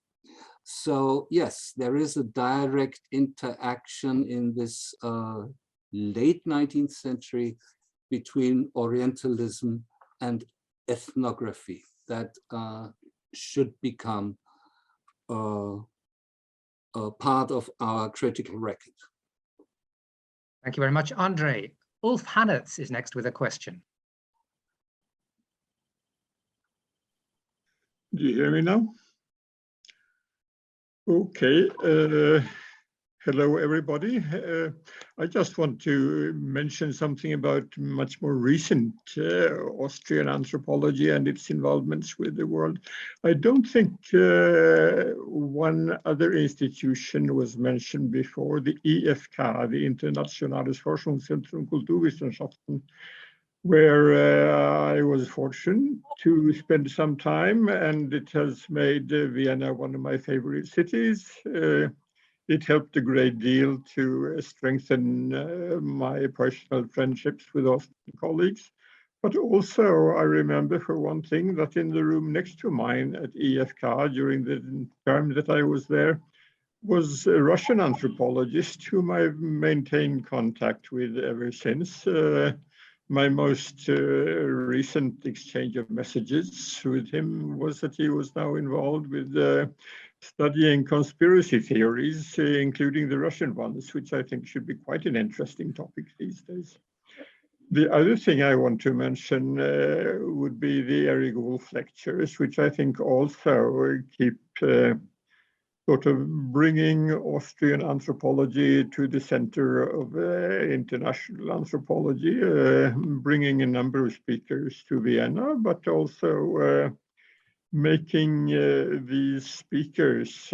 So yes, there is a direct interaction in this late 19th century between Orientalism and ethnography that should become a part of our critical record.
Thank you very much, Andre. Ulf Hannertz is next with a question.
Do you hear me now? Okay. Hello, everybody. I just want to mention something about much more recent Austrian anthropology and its involvements with the world. I don't think one other institution was mentioned before, the IFK, the Internationales Forschungszentrum Kulturwissenschaften, where I was fortunate to spend some time, and it has made Vienna one of my favorite cities. It helped a great deal to strengthen my personal friendships with Austrian colleagues. But also I remember, for one thing, that in the room next to mine at IFK during the term that I was there was a Russian anthropologist whom I've maintained contact with ever since. My most recent exchange of messages with him was that he was now involved with studying conspiracy theories, including the Russian ones, which I think should be quite an interesting topic these days. The other thing I want to mention would be the Eric Wolf lectures, which I think also keep sort of bringing Austrian anthropology to the center of international anthropology, bringing a number of speakers to Vienna, but also making these speakers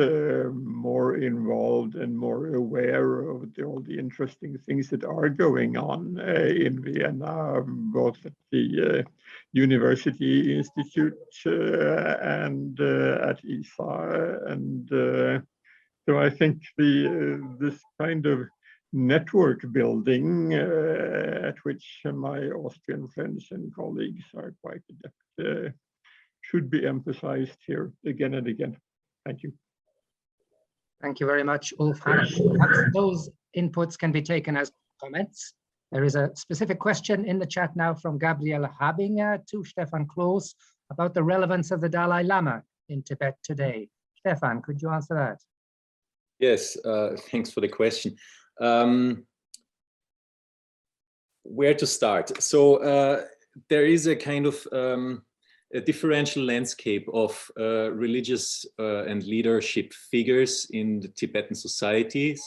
more involved and more aware of all the interesting things that are going on in Vienna, both at the University Institute and at ISA. And So I think this kind of network building at which my Austrian friends and colleagues are quite adept should be emphasized here again and again. Thank you.
Thank you very much, Ulf. Perhaps those inputs can be taken as comments. There is a specific question in the chat now from Gabriel Habinger to Stephan Kloos about the relevance of the Dalai Lama in Tibet today. Stephan, could you answer that?
Yes, thanks for the question. Where to start? So there is a kind of a differential landscape of religious and leadership figures in the Tibetan societies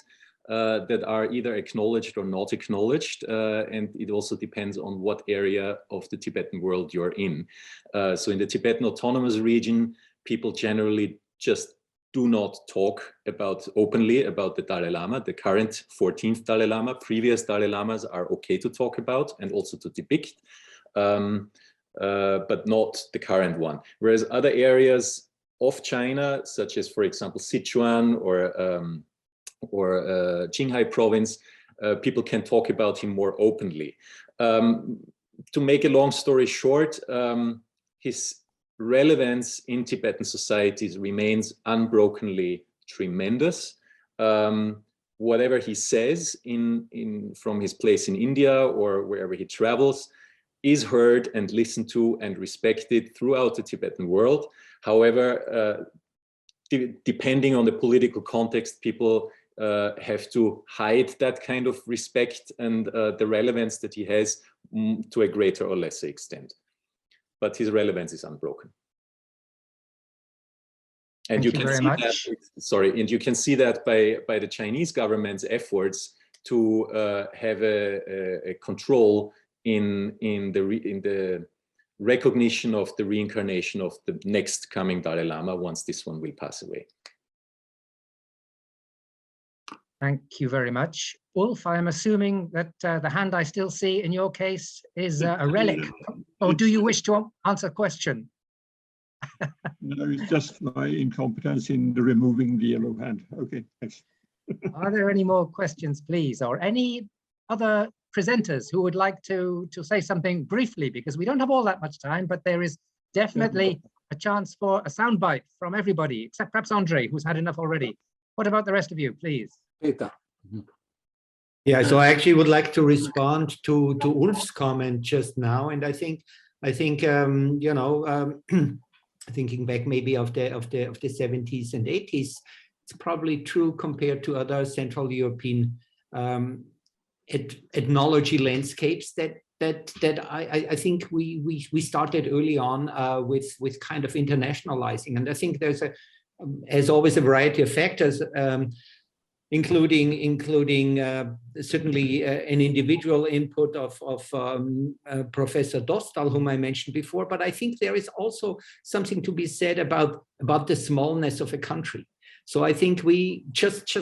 that are either acknowledged or not acknowledged, and it also depends on what area of the Tibetan world you're in. So in the Tibetan Autonomous Region, people generally just do not talk openly about the Dalai Lama, the current 14th Dalai Lama. Previous Dalai Lamas are okay to talk about and also to depict, but not the current one. Whereas other areas of China, such as, for example, Sichuan or Qinghai province, people can talk about him more openly. To make a long story short, his relevance in Tibetan societies remains unbrokenly tremendous. Whatever he says from his place in India or wherever he travels is heard and listened to and respected throughout the Tibetan world. However, depending on the political context, people have to hide that kind of respect and the relevance that he has to a greater or lesser extent. But his relevance is unbroken. And you can see that, sorry, and you can see that by the Chinese government's efforts to have a control in the recognition of the reincarnation of the next coming Dalai Lama once this one will pass away.
Thank you very much. Ulf, I'm assuming that the hand I still see in your case is a relic, or do you wish to answer a question?
No, it's just my incompetence in removing the yellow hand. Okay, thanks.
Are there any more questions, please, or any other presenters who would like to say something briefly, because we don't have all that much time, but there is definitely a chance for a soundbite from everybody, except perhaps Andre, who's had enough already. What about the rest of you, please?
Yeah, so I actually would like to respond to Ulf's comment just now, and I think you know, thinking back maybe of the 70s and 80s, it's probably true compared to other Central European ethnology landscapes that I think we started early on with kind of internationalizing, and I think there's as always a variety of factors. Including certainly an individual input of Professor Dostal, whom I mentioned before, but I think there is also something to be said about the smallness of a country. So I think we just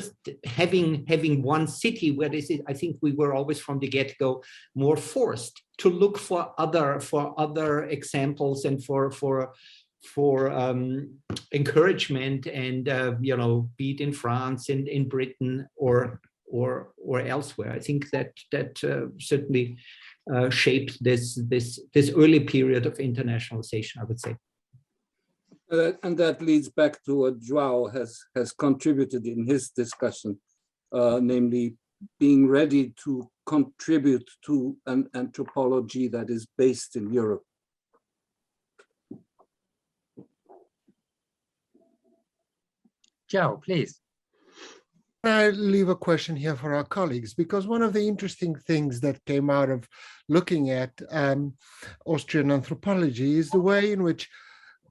having one city where this is, I think we were always from the get-go more forced to look for other examples and for encouragement, and you know, be it in France and in Britain or elsewhere. I think that certainly shaped this early period of internationalization, I would say.
And that leads back to what João has contributed in his discussion, namely being ready to contribute to an anthropology that is based in Europe.
João, please.
I leave a question here for our colleagues, because one of the interesting things that came out of looking at Austrian anthropology is the way in which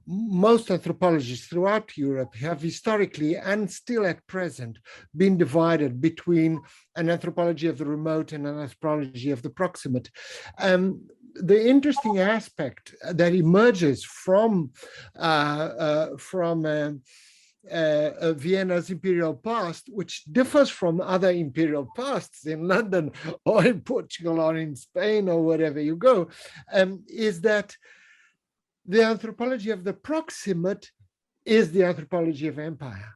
most anthropologists throughout Europe have historically and still at present been divided between an anthropology of the remote and an anthropology of the proximate. The interesting aspect that emerges from Vienna's imperial past, which differs from other imperial pasts in London or in Portugal or in Spain or wherever you go, is that the anthropology of the proximate is the anthropology of empire.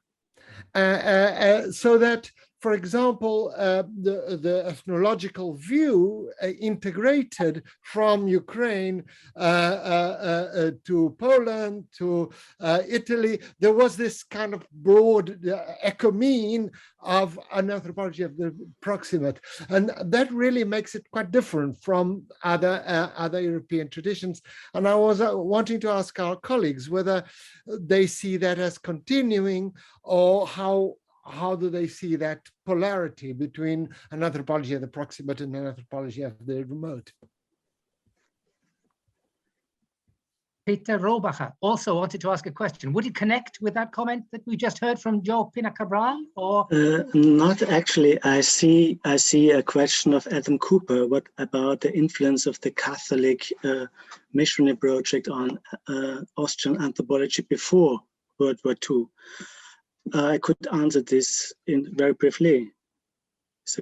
So that, for example, the ethnological view integrated from Ukraine to Poland, to Italy, there was this kind of broad ecumene of an anthropology of the proximate. And that really makes it quite different from other European traditions. And I was wanting to ask our colleagues whether they see that as continuing, or how do they see that polarity between an anthropology of the proximate and an anthropology of the remote?
Peter Robacher also wanted to ask a question. Would it connect with that comment that we just heard from João Pina-Cabral, or?
Not actually. I see a question of Adam Cooper. What about the influence of the Catholic missionary project on Austrian anthropology before World War II? I could answer this very briefly.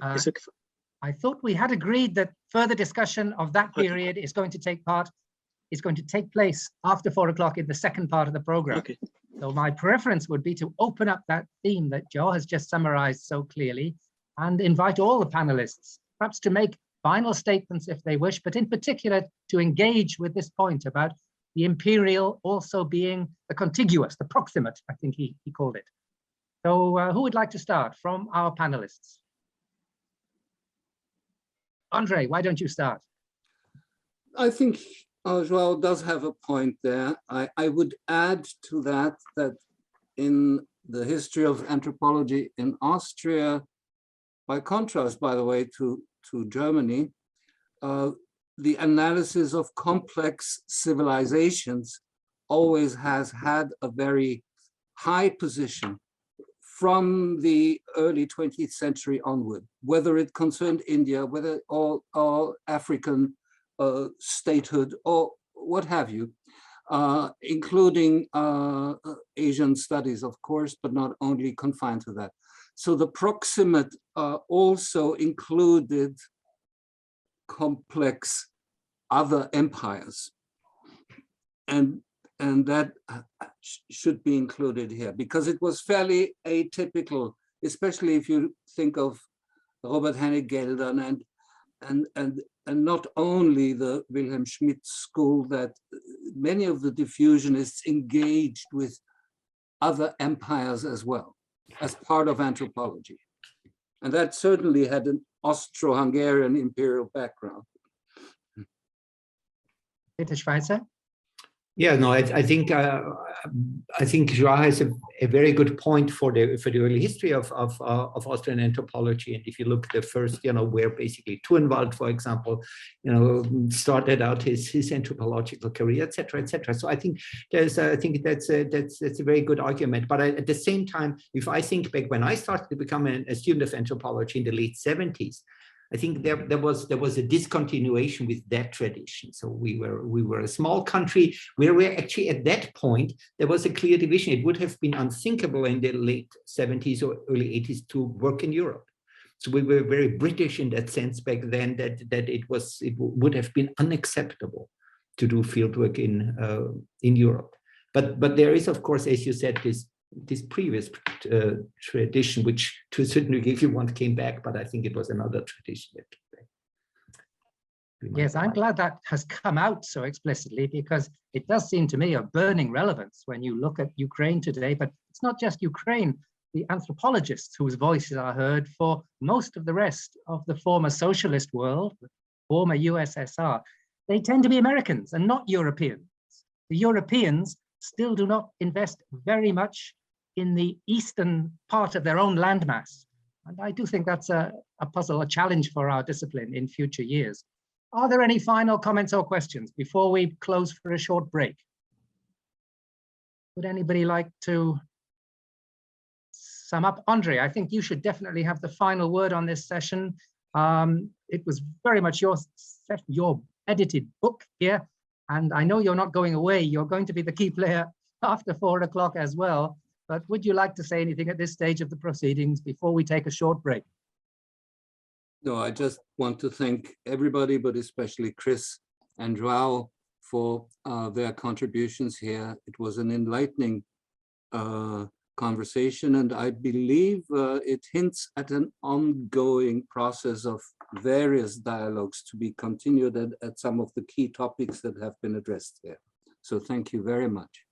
I thought we had agreed that further discussion of that period is going to take place after 4 o'clock in the second part of the program.
Okay.
So my preference would be to open up that theme that Joe has just summarized so clearly and invite all the panelists, perhaps to make final statements if they wish, but in particular to engage with this point about the imperial also being the contiguous, the proximate, I think he called it. So who would like to start from our panelists? Andre, why don't you start?
I think João does have a point there. I would add to that in the history of anthropology in Austria, by contrast, by the way, to Germany, the analysis of complex civilizations always has had a very high position from the early 20th century onward, whether it concerned India, whether all African statehood or what have you, including Asian studies, of course, but not only confined to that. So the proximate also included complex other empires, and that should be included here because it was fairly atypical, especially if you think of Robert Henning Geldern and not only the Wilhelm Schmidt school, that many of the diffusionists engaged with other empires as well as part of anthropology. And that certainly had an Austro-Hungarian imperial background.
Peter Schweitzer?
Yeah, no, I think João has a very good point for the early history of Austrian anthropology. And if you look at the first, where basically Thurnwald, for example, started out his anthropological career, et cetera, et cetera. So I think that's a very good argument. But at the same time, if I think back when I started to become a student of anthropology in the late 70s, I think there was a discontinuation with that tradition. So we were a small country where we actually at that point there was a clear division. It would have been unthinkable in the late 70s or early 80s to work in Europe. So we were very British in that sense back then that it would have been unacceptable to do fieldwork in Europe. But there is, of course, as you said, this previous tradition, which to a certain degree, if you want, came back, but I think it was another tradition that came back.
Yes, I'm glad that has come out so explicitly because it does seem to me of burning relevance when you look at Ukraine today, but it's not just Ukraine. The anthropologists whose voices are heard for most of the rest of the former socialist world, the former USSR, they tend to be Americans and not Europeans. The Europeans still do not invest very much in the eastern part of their own landmass. And I do think that's a puzzle, a challenge for our discipline in future years. Are there any final comments or questions before we close for a short break? Would anybody like to sum up? Andre, I think you should definitely have the final word on this session. It was very much your edited book here. And I know you're not going away. You're going to be the key player after 4 o'clock as well. But would you like to say anything at this stage of the proceedings before we take a short break?
No, I just want to thank everybody, but especially Chris and João for their contributions here. It was an enlightening conversation, and I believe it hints at an ongoing process of various dialogues to be continued at some of the key topics that have been addressed here. So thank you very much.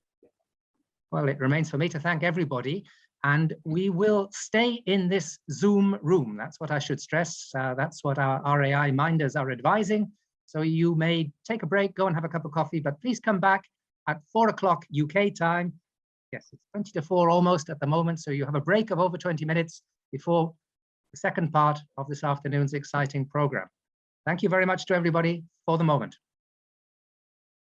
Well, it remains for me to thank everybody, and we will stay in this Zoom room. That's what I should stress. That's what our RAI minders are advising. So you may take a break, go and have a cup of coffee, but please come back at 4 o'clock UK time. Yes, it's 20 to 4 almost at the moment, so you have a break of over 20 minutes before the second part of this afternoon's exciting program. Thank you very much to everybody for the moment.